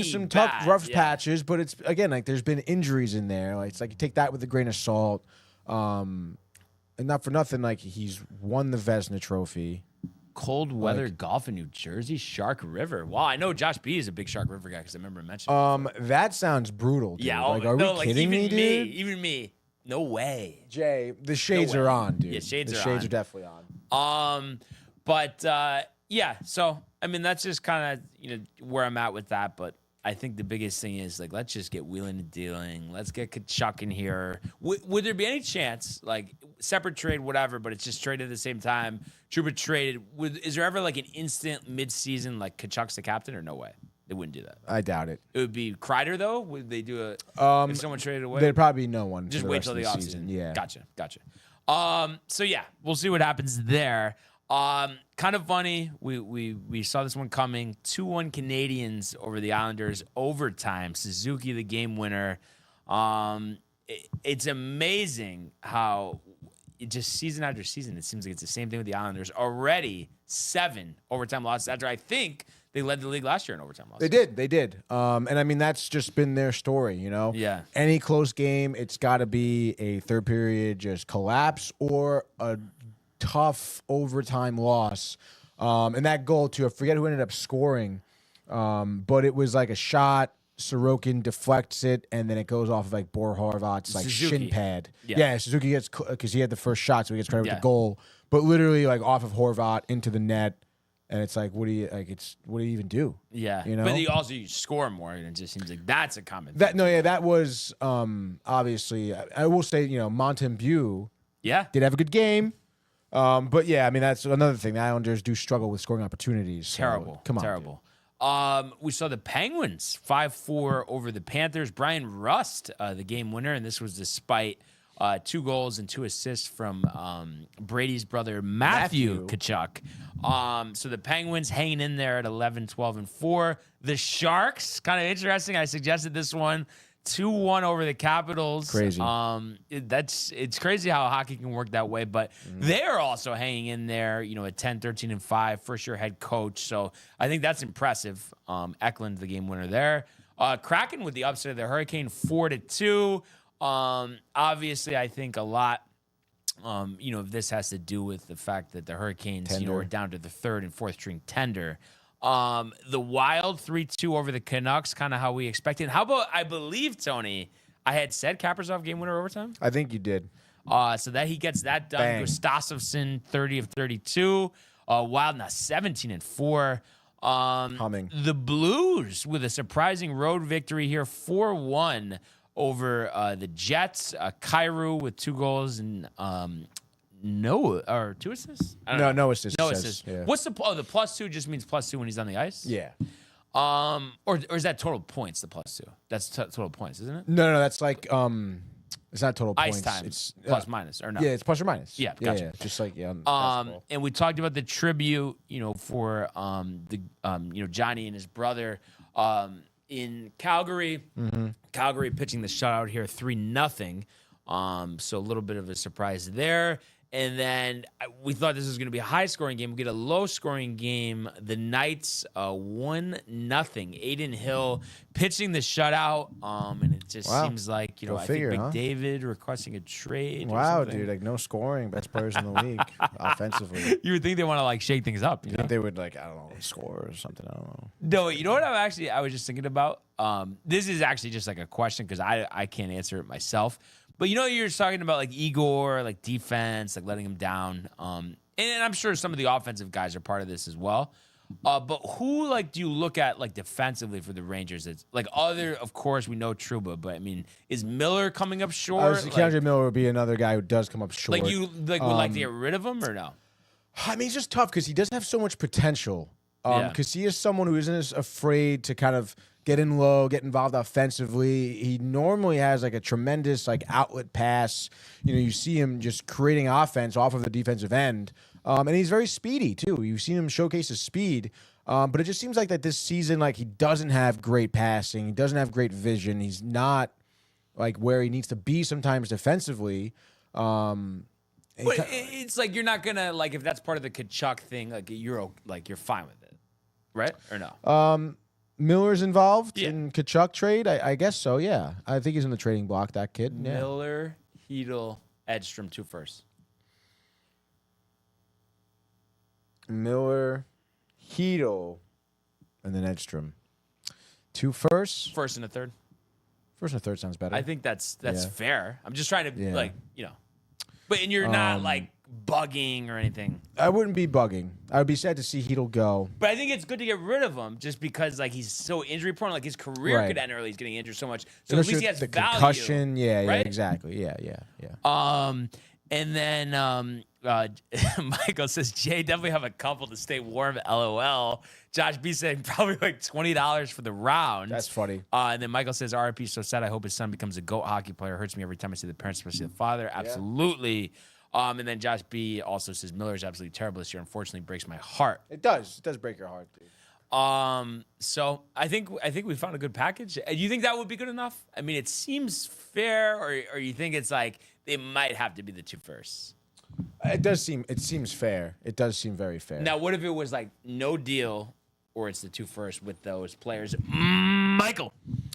some tough, bad, rough patches, but it's again like there's been injuries in there. Like it's like you take that with a grain of salt. And not for nothing, like he's won the Vezina Trophy. Cold weather golf in New Jersey, Shark River. Wow, I know Josh B is a big Shark River guy because I remember mentioning. That sounds brutal, dude. Yeah, like, are we kidding me, dude? Even me. No way. Jay, the shades No way. are on, dude. Yeah, shades the are shades on. are definitely on. But yeah. So I mean, that's just kind of where I'm at with that. But I think the biggest thing is like let's just get wheeling and dealing. Let's get Kachuk in here. Would there be any chance, like separate trade, whatever, but it's just traded at the same time? Trouba traded. Is there ever like an instant mid-season like Kachuk's the captain or no way? They wouldn't do that. I doubt it. It would be Kreider though. Would they do if someone traded away? There'd probably be no one. Just for wait rest till of the season. offseason. Yeah. Gotcha. So yeah, we'll see what happens there. Kind of funny. We saw this one coming. 2-1 Canadians over the Islanders overtime. Suzuki the game winner. It's amazing how it just season after season it seems like it's the same thing with the Islanders. Already 7 overtime losses after I think they led the league last year in overtime losses. They did. And I mean that's just been their story, you know. Yeah. Any close game, it's got to be a third period just collapse or a tough overtime loss. And that goal too, I forget who ended up scoring, but it was like a shot. Sorokin deflects it, and then it goes off of like Bor Horvat's like Suzuki. shin pad. Yeah. Suzuki gets because he had the first shot, so he gets credit Yeah. with the goal. But literally like off of Horvat into the net, and it's like, what do you even do? Yeah. You know? But you score more, and it just seems like that's a common That thing. that was obviously I will say Montembeault Yeah. did have a good game. But yeah, I mean that's another thing. The Islanders do struggle with scoring opportunities. So, Terrible. come on, Terrible. We saw the Penguins 5-4 over the Panthers. Brian Rust, the game winner, and this was despite 2 goals and 2 assists from Brady's brother Matthew Tkachuk. So the Penguins hanging in there at 11, 12, and 4. The Sharks, kind of interesting. I suggested this one. 2-1 over the Capitals. Crazy. It's crazy how hockey can work that way, but they're also hanging in there, at 10, 13, and 5, first-year head coach. So I think that's impressive. Eklund, the game winner there. Kraken with the upset of the Hurricane, 4-2. Obviously, I think a lot, this has to do with the fact that the Hurricanes, are down to the third and fourth string tender. The Wild 3-2 over the Canucks, kind of how we expected. How about, I believe, Tony, I had said Kaprizov game winner overtime? I think you did. So that he gets that done. Bang. Gustafsson, 30 of 32. Wild now 17-4. Humming. The Blues with a surprising road victory here, 4-1 over the Jets. Kyrou with 2 goals and two assists? I don't know. No assists. No it says. assists. Yeah. What's the the +2 just means +2 when he's on the ice? Yeah. Or is that total points, the +2? That's total points, isn't it? No, that's like it's not total Ice points. time. It's Plus minus or no? Yeah, it's plus or minus. Yeah, gotcha. Yeah, just like basketball. And we talked about the tribute, for Johnny and his brother in Calgary. Mm-hmm. Calgary pitching the shutout here, 3-0. So a little bit of a surprise there. And then we thought this was going to be a high-scoring game. We get a low-scoring game. The Knights 1-0. Aiden Hill pitching the shutout. And it just seems like Go I figure, think huh? McDavid requesting a trade. or Wow, something. dude, like no scoring, best players in the league offensively. You would think they want to shake things up. You think they would I don't know, score or something? I don't know. No, you know what I was just thinking about? This is actually just a question because I can't answer it myself. But you're talking about Igor, defense, letting him down. And I'm sure some of the offensive guys are part of this as well. But who do you look at defensively for the Rangers? It's of course we know Trouba, but I mean, is Miller coming up short? Keandre Miller would be another guy who does come up short. Would like to get rid of him or no? I mean, it's just tough because he does have so much potential. Because he is someone who isn't as afraid to kind of get in low, get involved offensively. He normally has a tremendous outlet pass. You see him just creating offense off of the defensive end. And he's very speedy too. You've seen him showcase his speed. But it just seems that this season, he doesn't have great passing. He doesn't have great vision. He's not where he needs to be sometimes defensively. But it's you're not gonna if that's part of the Kachuk thing, you're fine with it, right? Or no? Miller's involved in Kachuk trade. I guess so. Yeah, I think he's in the trading block. That kid. Yeah. Miller, Hedel, Edstrom, 2 firsts. Miller, Hedel, and then Edstrom. 2 firsts. First and a third. First and a third sounds better. I think that's Yeah. fair. I'm just trying to but you're not bugging or anything. I wouldn't be bugging. I would be sad to see Hedel go. But I think it's good to get rid of him just because he's so injury prone. His career Right. could end early. He's getting injured so much. So at least he has the value. concussion. Yeah, right? exactly. Yeah. And then Michael says, Jay, definitely have a couple to stay warm, LOL. Josh B saying probably $20 for the round. That's funny. And then Michael says, RIP, so sad. I hope his son becomes a GOAT hockey player. Hurts me every time I see the parents, especially the father. Absolutely. And then Josh B also says, Miller is absolutely terrible this year. Unfortunately, breaks my heart. It does. It does break your heart, dude. So I think we found a good package. Do you think that would be good enough? I mean, it seems fair, or you think it's they might have to be the 2 firsts? It seems fair. It does seem very fair. Now, what if it was no deal, or it's the 2 firsts with those players? Michael,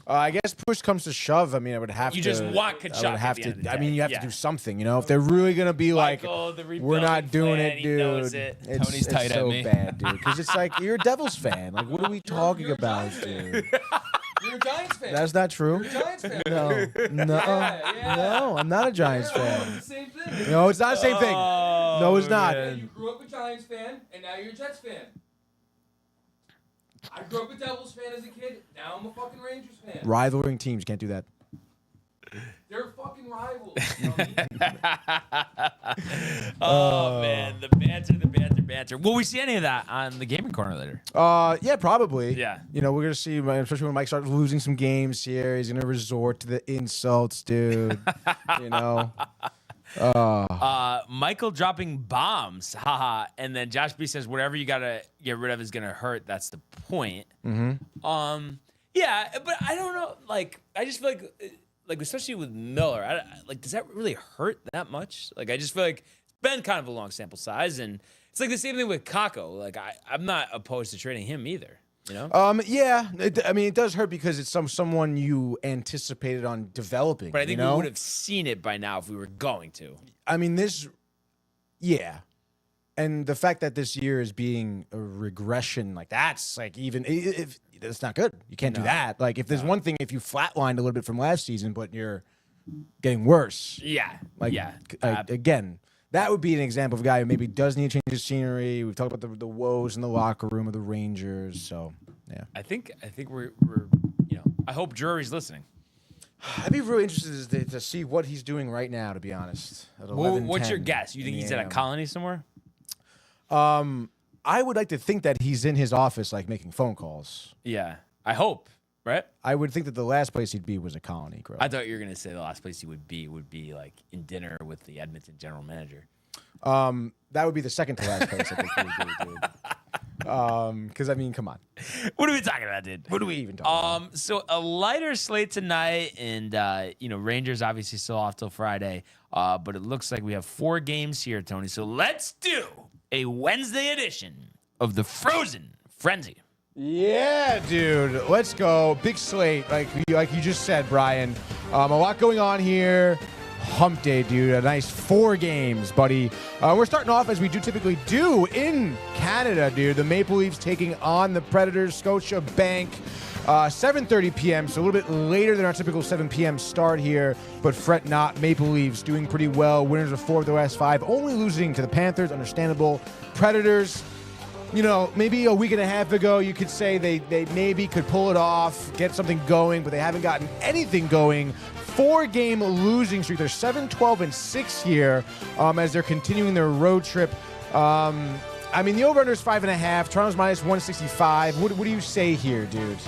I guess push comes to shove. I mean, I would have to. you just want Kachuk. I would have at the end of the to. I mean, day. you have to do something. If they're really gonna be Michael, the we're not rebuilding doing plan, it, he dude. knows it. Tony's tight it's at so me. bad, dude. Because it's you're a Devils fan. What are we talking about, dude? You're a Giants fan. That's not true. Giants fan. No, I'm not a Giants fan. It's the same thing. No, it's not the same thing. No, it's not. You grew up a Giants fan, and now you're a Jets fan. I grew up a Devils fan as a kid. Now I'm a fucking Rangers fan. Rivaling teams can't do that. They're fucking rivals. Oh man, the banter. Will we see any of that on the gaming corner later? Yeah, probably. Yeah. We're gonna see, especially when Mike starts losing some games here. He's gonna resort to the insults, dude. Michael dropping bombs, haha. And then Josh B says, whatever you gotta get rid of is gonna hurt. That's the point. Mm-hmm. Yeah, but I don't know. I just feel especially with Miller, does that really hurt that much? I just feel it's been kind of a long sample size, and it's the same thing with Kako. I'm not opposed to trading him either. Yeah. It does hurt because it's someone you anticipated on developing. But I think we would have seen it by now if we were going to. Yeah. And the fact that this year is being a regression, that's even if that's not good. You can't do that. If there's one thing, if you flatlined a little bit from last season, but you're getting worse. Yeah. Again, that would be an example of a guy who maybe does need to change his scenery. We've talked about the woes in the locker room of the Rangers. So, yeah. I think we're I hope Drury's listening. I'd be really interested to see what he's doing right now, to be honest. At What's your 11:10 guess? You think in he's the at a AM. colony somewhere? I would like to think that he's in his office, like making phone calls. Yeah, I hope. Right? I would think that the last place he'd be was a colony, Grow. I thought you were gonna say the last place he would be like in dinner with the Edmonton general manager. That would be the second to last place I think he would be, dude. Because I mean, come on, What are we talking about, dude? what are we even talking about? So a lighter slate tonight, and Rangers obviously still off till Friday, but it looks like we have 4 games here, Tony. So let's do a Wednesday edition of the Frozen Frenzy. Yeah, dude. Let's go. Big slate, like you just said, Brian. A lot going on here. Hump day, dude. A nice 4 games, buddy. We're starting off as we do typically do in Canada, dude. The Maple Leafs taking on the Predators, Scotia Bank. 7:30 p.m., so a little bit later than our typical 7 p.m. start here, but fret not. Maple Leafs doing pretty well. Winners of 4 of their last 5, only losing to the Panthers. Understandable. Predators, maybe a week and a half ago, you could say they maybe could pull it off, get something going, but they haven't gotten anything going. 4-game losing streak. They're 7-12-6 here as they're continuing their road trip. The over-under is 5.5. Toronto's minus 165. What do you say here, dude?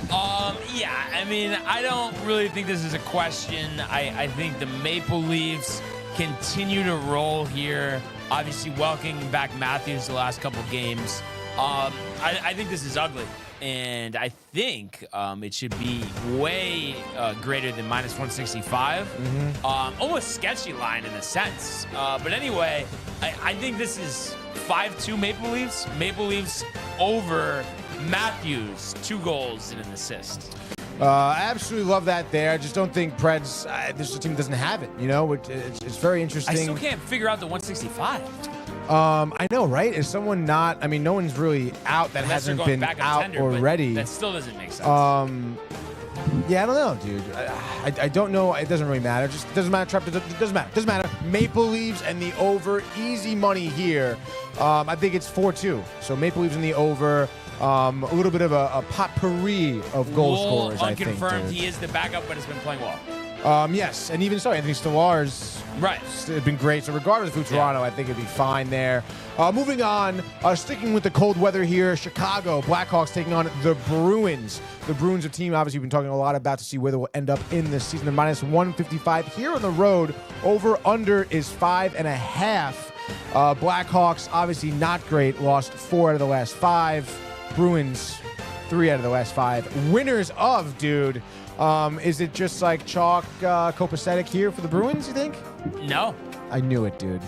I don't really think this is a question. I think the Maple Leafs continue to roll here. Obviously, welcoming back Matthews the last couple games. I think this is ugly, and I think it should be way greater than minus 165. Almost sketchy line in a sense. But anyway, I think this is 5-2 Maple Leafs. Maple Leafs over Matthews, 2 goals and an assist. I absolutely love that there. I just don't think Preds, this team doesn't have it, It's very interesting. I still can't figure out the 165. I know, right? Is someone not, no one's really out that Unless they're hasn't going been back on out tender, but already. that still doesn't make sense. Yeah, I don't know, dude. I don't know. It doesn't really matter. Just doesn't matter. It doesn't matter. Doesn't matter. Maple Leafs and the over. Easy money here. I think it's 4-2. So Maple Leafs in the over. A little bit of a potpourri of goal scorers, I think. Unconfirmed. He is the backup, but has been playing well. Yes, and even so, Anthony Stolarz has been great. So regardless of who Toronto, I think it'd be fine there. Moving on, sticking with the cold weather here, Chicago Blackhawks taking on the Bruins. The Bruins, a team obviously we've been talking a lot about to see where they will end up in this season. They're minus 155 here on the road. Over under is 5.5. Blackhawks obviously not great. Lost 4 out of the last 5. Bruins 3 out of the last 5. Winners of, dude. Is it just like chalk copacetic here for the Bruins, you think? No. I knew it, dude.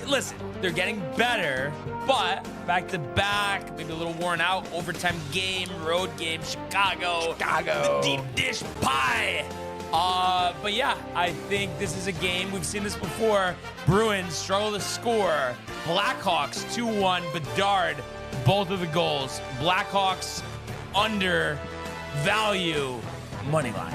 Listen, they're getting better, but back to back, maybe a little worn out, overtime game, road game, Chicago. The deep dish pie. But yeah, I think this is a game, we've seen this before. Bruins struggle to score. Blackhawks 2-1, Bedard, both of the goals. Blackhawks under value money line.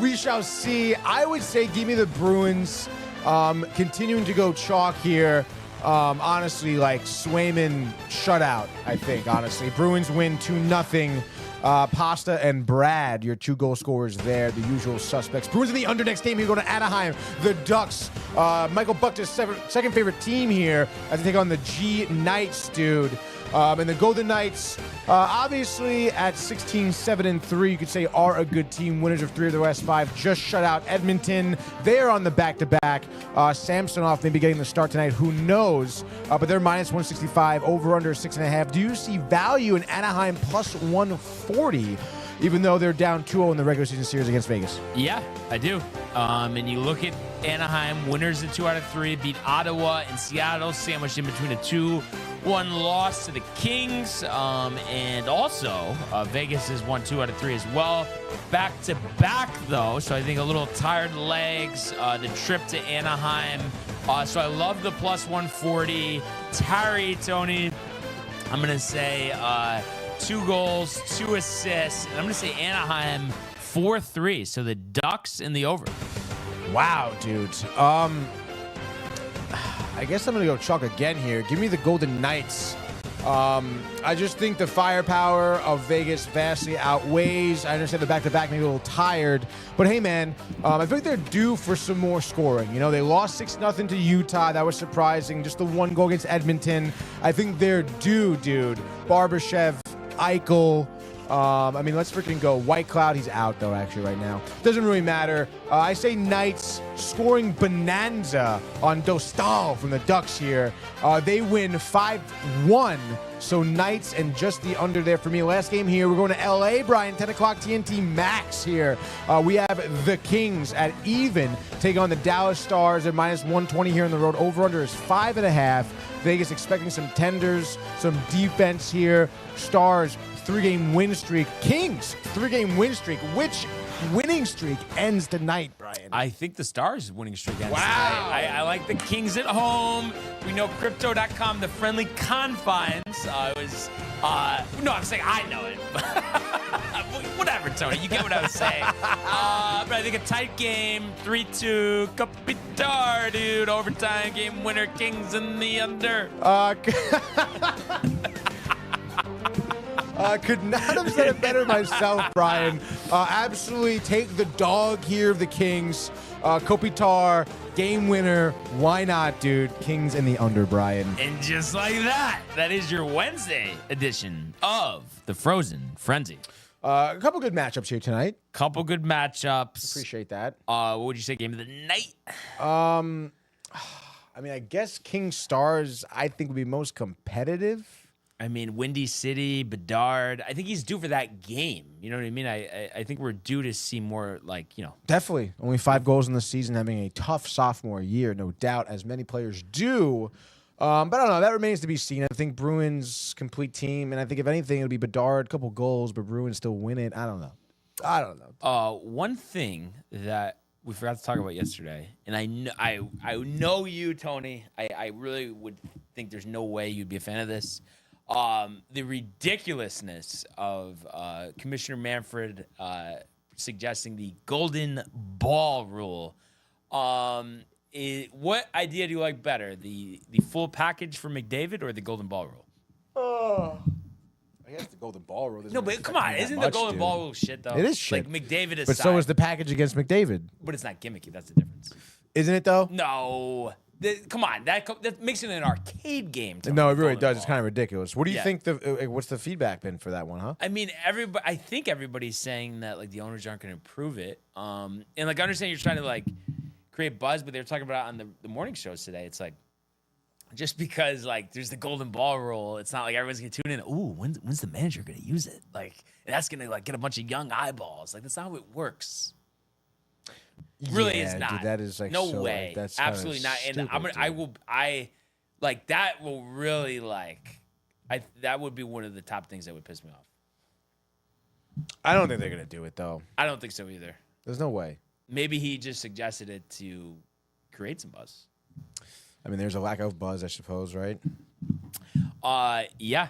We shall see. I would say give me the Bruins. Continuing to go chalk here. Honestly, like Swayman shutout, I think, honestly. Bruins win 2-0. Pasta and Brad, your 2 goal scorers there, the usual suspects. Bruins in the under next game. Here, go to Anaheim. The Ducks. Michael Buckner's second favorite team here as they take on the G Knights, dude. And the Golden Knights, obviously at 16-7-3, you could say are a good team. Winners of 3 of their last 5. Just shut out Edmonton. They're on the back-to-back. Samsonov maybe getting the start tonight. Who knows? But they're minus 165, over under 6.5. Do you see value in Anaheim plus 140? Even though they're down 2-0 in the regular season series against Vegas. Yeah, I do. And you look at Anaheim, winners of 2 out of 3, beat Ottawa and Seattle, sandwiched in between a 2-1 loss to the Kings. And also, Vegas has won 2 out of 3 as well. Back to back, though, so I think a little tired legs. The trip to Anaheim. So I love the plus 140. Terry, Tony, I'm going to say 2 goals, 2 assists, and I'm going to say Anaheim 4-3. So the Ducks in the over. Wow, dude. I guess I'm gonna go chalk again here. Give me the Golden Knights. I just think the firepower of Vegas vastly outweighs. I understand the back-to-back maybe a little tired, but hey, man, I think they're due for some more scoring. You know, they lost 6-0 to Utah. That was surprising. Just the one goal against Edmonton. I think they're due, dude. Barbashev, Eichel. I mean, let's freaking go. White Cloud, he's out, though, actually, right now. Doesn't really matter. I say Knights scoring bonanza on Dostal from the Ducks here. They win 5-1, so Knights and just the under there for me. Last game here, we're going to L.A., Brian, 10 o'clock TNT Max here. We have the Kings at even, taking on the Dallas Stars at -120 here on the road. Over-under is 5.5. Vegas expecting some tenders, some defense here. Stars, 3-game win streak. Kings, 3-game win streak. Which winning streak ends tonight, Brian? I think the Stars' winning streak ends Wow. tonight. I like the Kings at home. We know Crypto.com, the friendly confines. No, I'm saying I know it. Whatever, Tony. You get what I was saying. But I think a tight game, 3-2, Kopitar, dude. Overtime game winner, Kings in the under. Could not have said it better myself, Brian. Absolutely take the dog here of the Kings. Kopitar, game winner. Why not, dude? Kings in the under, Brian. And just like that, that is your Wednesday edition of the Frozen Frenzy. A couple good matchups here tonight. Couple good matchups. Appreciate that. What would you say, game of the night? I mean, I guess King Stars, I think, would be most competitive. I mean, Windy City, Bedard. I think he's due for that game. You know what I mean? I think we're due to see more, like, you know. Definitely. Only 5 goals in the season, having a tough sophomore year, no doubt, as many players do. But I don't know. That remains to be seen. I think Bruins complete team, and I think if anything, it'll be Bedard, a couple goals, but Bruins still win it. I don't know. One thing that we forgot to talk about yesterday, and I know you, Tony. I really would think there's no way you'd be a fan of this. The ridiculousness of Commissioner Manfred suggesting the golden ball rule. What idea do you like better, the full package for McDavid or the golden ball rule? I guess the golden ball rule. No, but come on, isn't the golden ball rule shit though? It is shit. Like McDavid aside, But so is the package against McDavid. but it's not gimmicky. That's the difference. Isn't it, though? No, come on, that makes it an arcade game. Tony, No, it the really golden does. ball. It's kind of ridiculous. What do you Yeah. think what's the feedback been for that one, huh? I mean, I think everybody's saying that like the owners aren't going to improve it. And like I understand you're trying to like create buzz, but they were talking about it on the morning shows today. It's like just because like there's the golden ball rule, it's not like everyone's gonna tune in. Ooh, when's the manager gonna use it? Like that's gonna like get a bunch of young eyeballs. Like that's not how it works. Really is not. Dude, that is like no so, way. Like, that's absolutely not. And I like that will really like that would be one of the top things that would piss me off. I don't think they're gonna do it though. I don't think so either. There's no way. Maybe he just suggested it to create some buzz. I mean, there's a lack of buzz, I suppose, right? Yeah.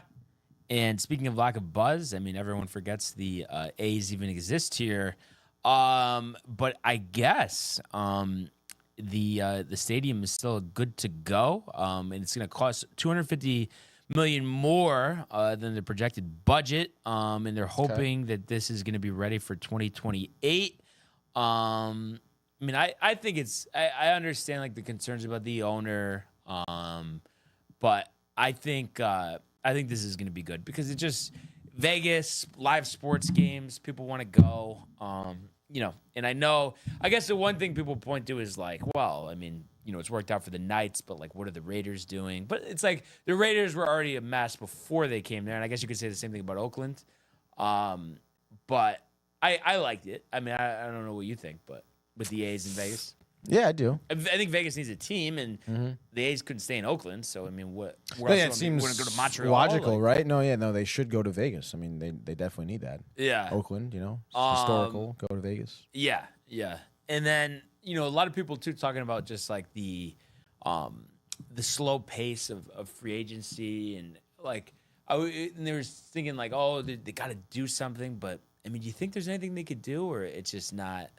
And speaking of lack of buzz, I mean, everyone forgets the A's even exist here. But I guess the stadium is still good to go, and it's going to cost $250 million more than the projected budget. And they're hoping that this is going to be ready for 2028. I mean, I think I understand like the concerns about the owner, but I think this is going to be good because it's just Vegas live sports games. People want to go, you know. And I guess the one thing people point to is like, well, I mean, you know, it's worked out for the Knights, but like, what are the Raiders doing? But it's like the Raiders were already a mess before they came there, and I guess you could say the same thing about Oakland. But I liked it. I mean, I don't know what you think, but with the A's in Vegas. Yeah, I do. I think Vegas needs a team, and the A's couldn't stay in Oakland. So I mean, what? Yeah, it else? seems Want to go to Montreal? logical, Like, right? No, they should go to Vegas. I mean, they definitely need that. Yeah, Oakland, you know, historical. Go to Vegas. yeah. And then you know, a lot of people too talking about just like the slow pace of free agency, and like and they were thinking like, oh, they got to do something. But I mean, do you think there's anything they could do, or it's just not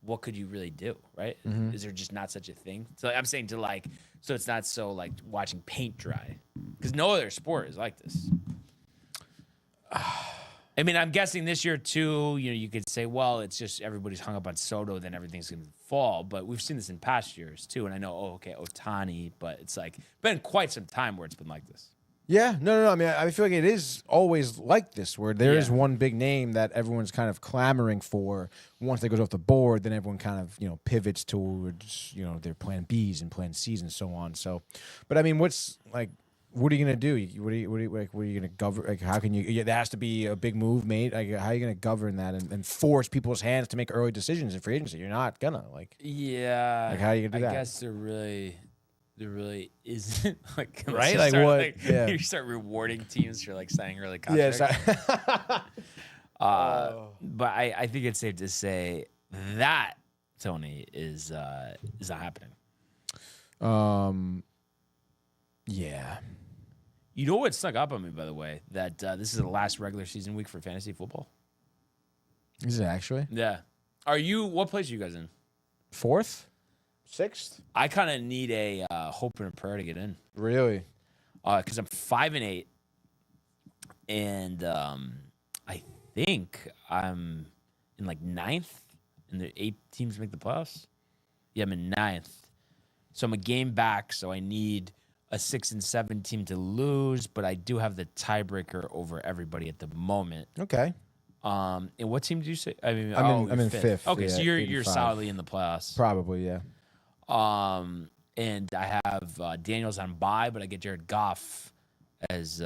what could you really do, right? Mm-hmm. Is there just not such a thing? So I'm saying to like, so it's not so like watching paint dry, because no other sport is like this. I mean, I'm guessing this year too. You know, you could say, well, it's just everybody's hung up on Soto, then everything's gonna fall. But we've seen this in past years too. And I know, Ohtani, but it's like been quite some time where it's been like this. Yeah, no. I mean, I feel like it is always like this, where there is Yeah. one big name that everyone's kind of clamoring for. Once they goes off the board, then everyone kind of pivots towards their plan Bs and plan Cs and so on. So, but I mean, what are you gonna do? What are you gonna govern? Like, how can you? There has to be a big move made. Like, how are you gonna govern that and force people's hands to make early decisions in free agency? You're not gonna Yeah. Like, how are you gonna do that? I guess there really isn't like unless Right? you Like start, what? Yeah. You start rewarding teams for like signing early contracts. But I think it's safe to say that Tony is not happening. Yeah. You know what snuck up on me, by the way, that this is the last regular season week for fantasy football. Is it actually Yeah. What place are you guys in? 4th, 6th? I kind of need a hope and a prayer to get in. Really? Because I'm 5-8, and I think I'm in like 9th, and the 8 teams make the playoffs. Yeah, I'm in 9th, so I'm a game back. So I need a 6 and 7 team to lose, but I do have the tiebreaker over everybody at the moment. Okay. And what team did you say? I mean, I'm you're in fifth, Okay, yeah, so you're 85. solidly in the playoffs. Probably, yeah. And I have Daniels on bye, but I get Jared Goff as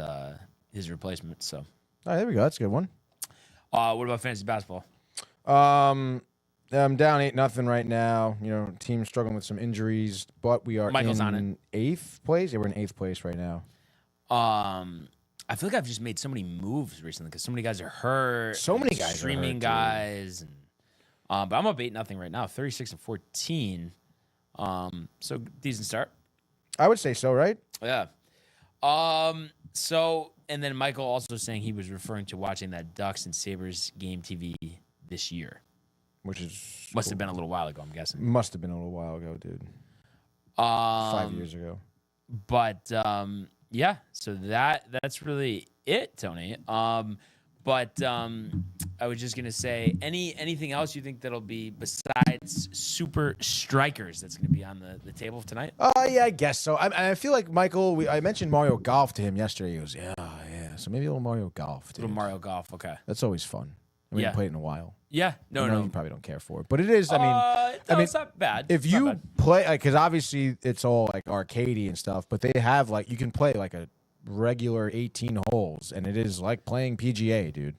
his replacement. So, All right, there we go. That's a good one. what about fantasy basketball? I'm down 8-0 right now. Team's struggling with some injuries, but we are Michael's in on 8th place. Yeah, we're in 8th place right now. I feel like I've just made so many moves recently because so many guys are hurt. So many and guys are streaming hurt, guys, and but I'm up 8-0 right now, 36-14. So decent start. I would say so, right? Yeah. So and then Michael also saying he was referring to watching that Ducks and Sabres game TV this year. Which is Must have been a little while ago, I'm guessing. Must have been a little while ago, dude. 5 years ago. But yeah, so that's really it, Tony. But I was just gonna say, anything else you think that'll be besides super strikers that's gonna be on the table tonight? Yeah, I guess so. I feel like Michael. I mentioned Mario Golf to him yesterday. He goes, yeah. So maybe a little Mario Golf, dude. Little Mario Golf, okay. That's always fun. We Yeah. haven't played it in a while. Yeah, I know no. you probably don't care for it, but it is. I mean, It's not bad. if It's not you bad. play, because obviously it's all like arcadey and stuff, but they have like you can play like a regular 18 holes, and it is like playing PGA, dude.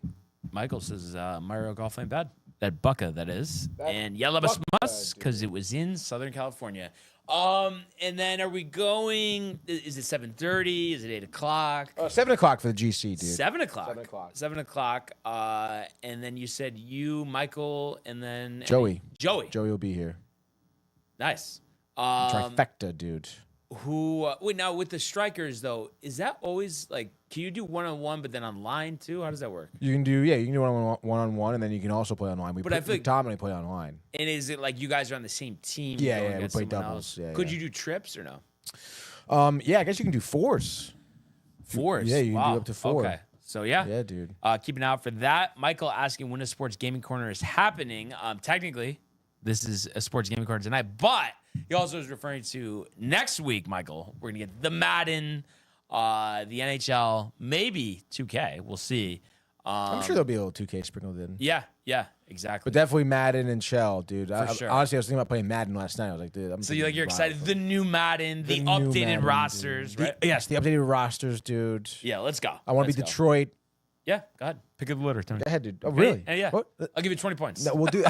Michael says Mario Golf ain't bad. That Bucka, that is. And Yellow Bus Mus, because it was in Southern California. And then are we going, is it 7:30? Is it 8 o'clock? 7 o'clock for the GC, dude. 7 o'clock. 7 o'clock. 7 o'clock. And then you said you, Michael, and then Joey. Joey. Joey will be here. Nice. Trifecta, dude. Wait, now with the strikers though, is that always like, can you do one-on-one but then online too? How does that work? You can do one-on-one, and then you can also play online. But I feel like- predominantly play online. And is it like you guys are on the same team? Yeah, going yeah, we against play someone doubles. else? Yeah, Could yeah. you do trips or no? Yeah, I guess you can do fours. Fours. Yeah, you can do Wow. up to 4. Okay. So yeah. Yeah, dude. Keep an eye out for that. Michael asking when a sports gaming corner is happening. Technically, this is a sports gaming corner tonight, but he also is referring to next week, Michael. We're gonna get the Madden, the NHL, maybe 2K. We'll see. I'm sure there'll be a little 2K sprinkled in. Yeah, exactly. But definitely Madden and Shell, dude. sure. Honestly, I was thinking about playing Madden last night. I was like, dude, So you're excited. The new Madden, the new updated Madden, rosters, dude. right? Yes, the updated rosters, dude. Yeah, let's go. I want to Let's be go. Detroit. Yeah, go ahead. Pick up the litter, Tony. Go ahead, dude. Oh, really? Yeah. What? I'll give you 20 points. No, we'll do.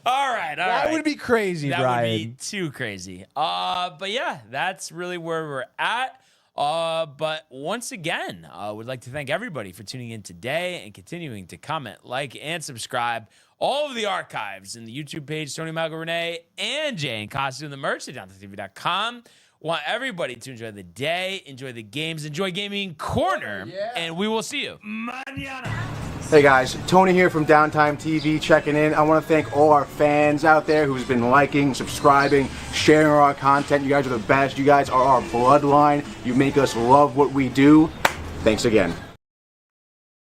All right. That would be crazy, That Brian. would be too crazy. But yeah, that's really where we're at. But once again, I would like to thank everybody for tuning in today and continuing to comment, like, and subscribe. All of the archives in the YouTube page, Tony Malgo Renee and Jay and Costume, the merch at DownTheTV.com. Want everybody to enjoy the day, enjoy the games, enjoy Gaming Corner, and we will see you. Mañana. Hey guys, Tony here from Downtime TV checking in. I want to thank all our fans out there who's been liking, subscribing, sharing our content. You guys are the best. You guys are our bloodline. You make us love what we do. Thanks again.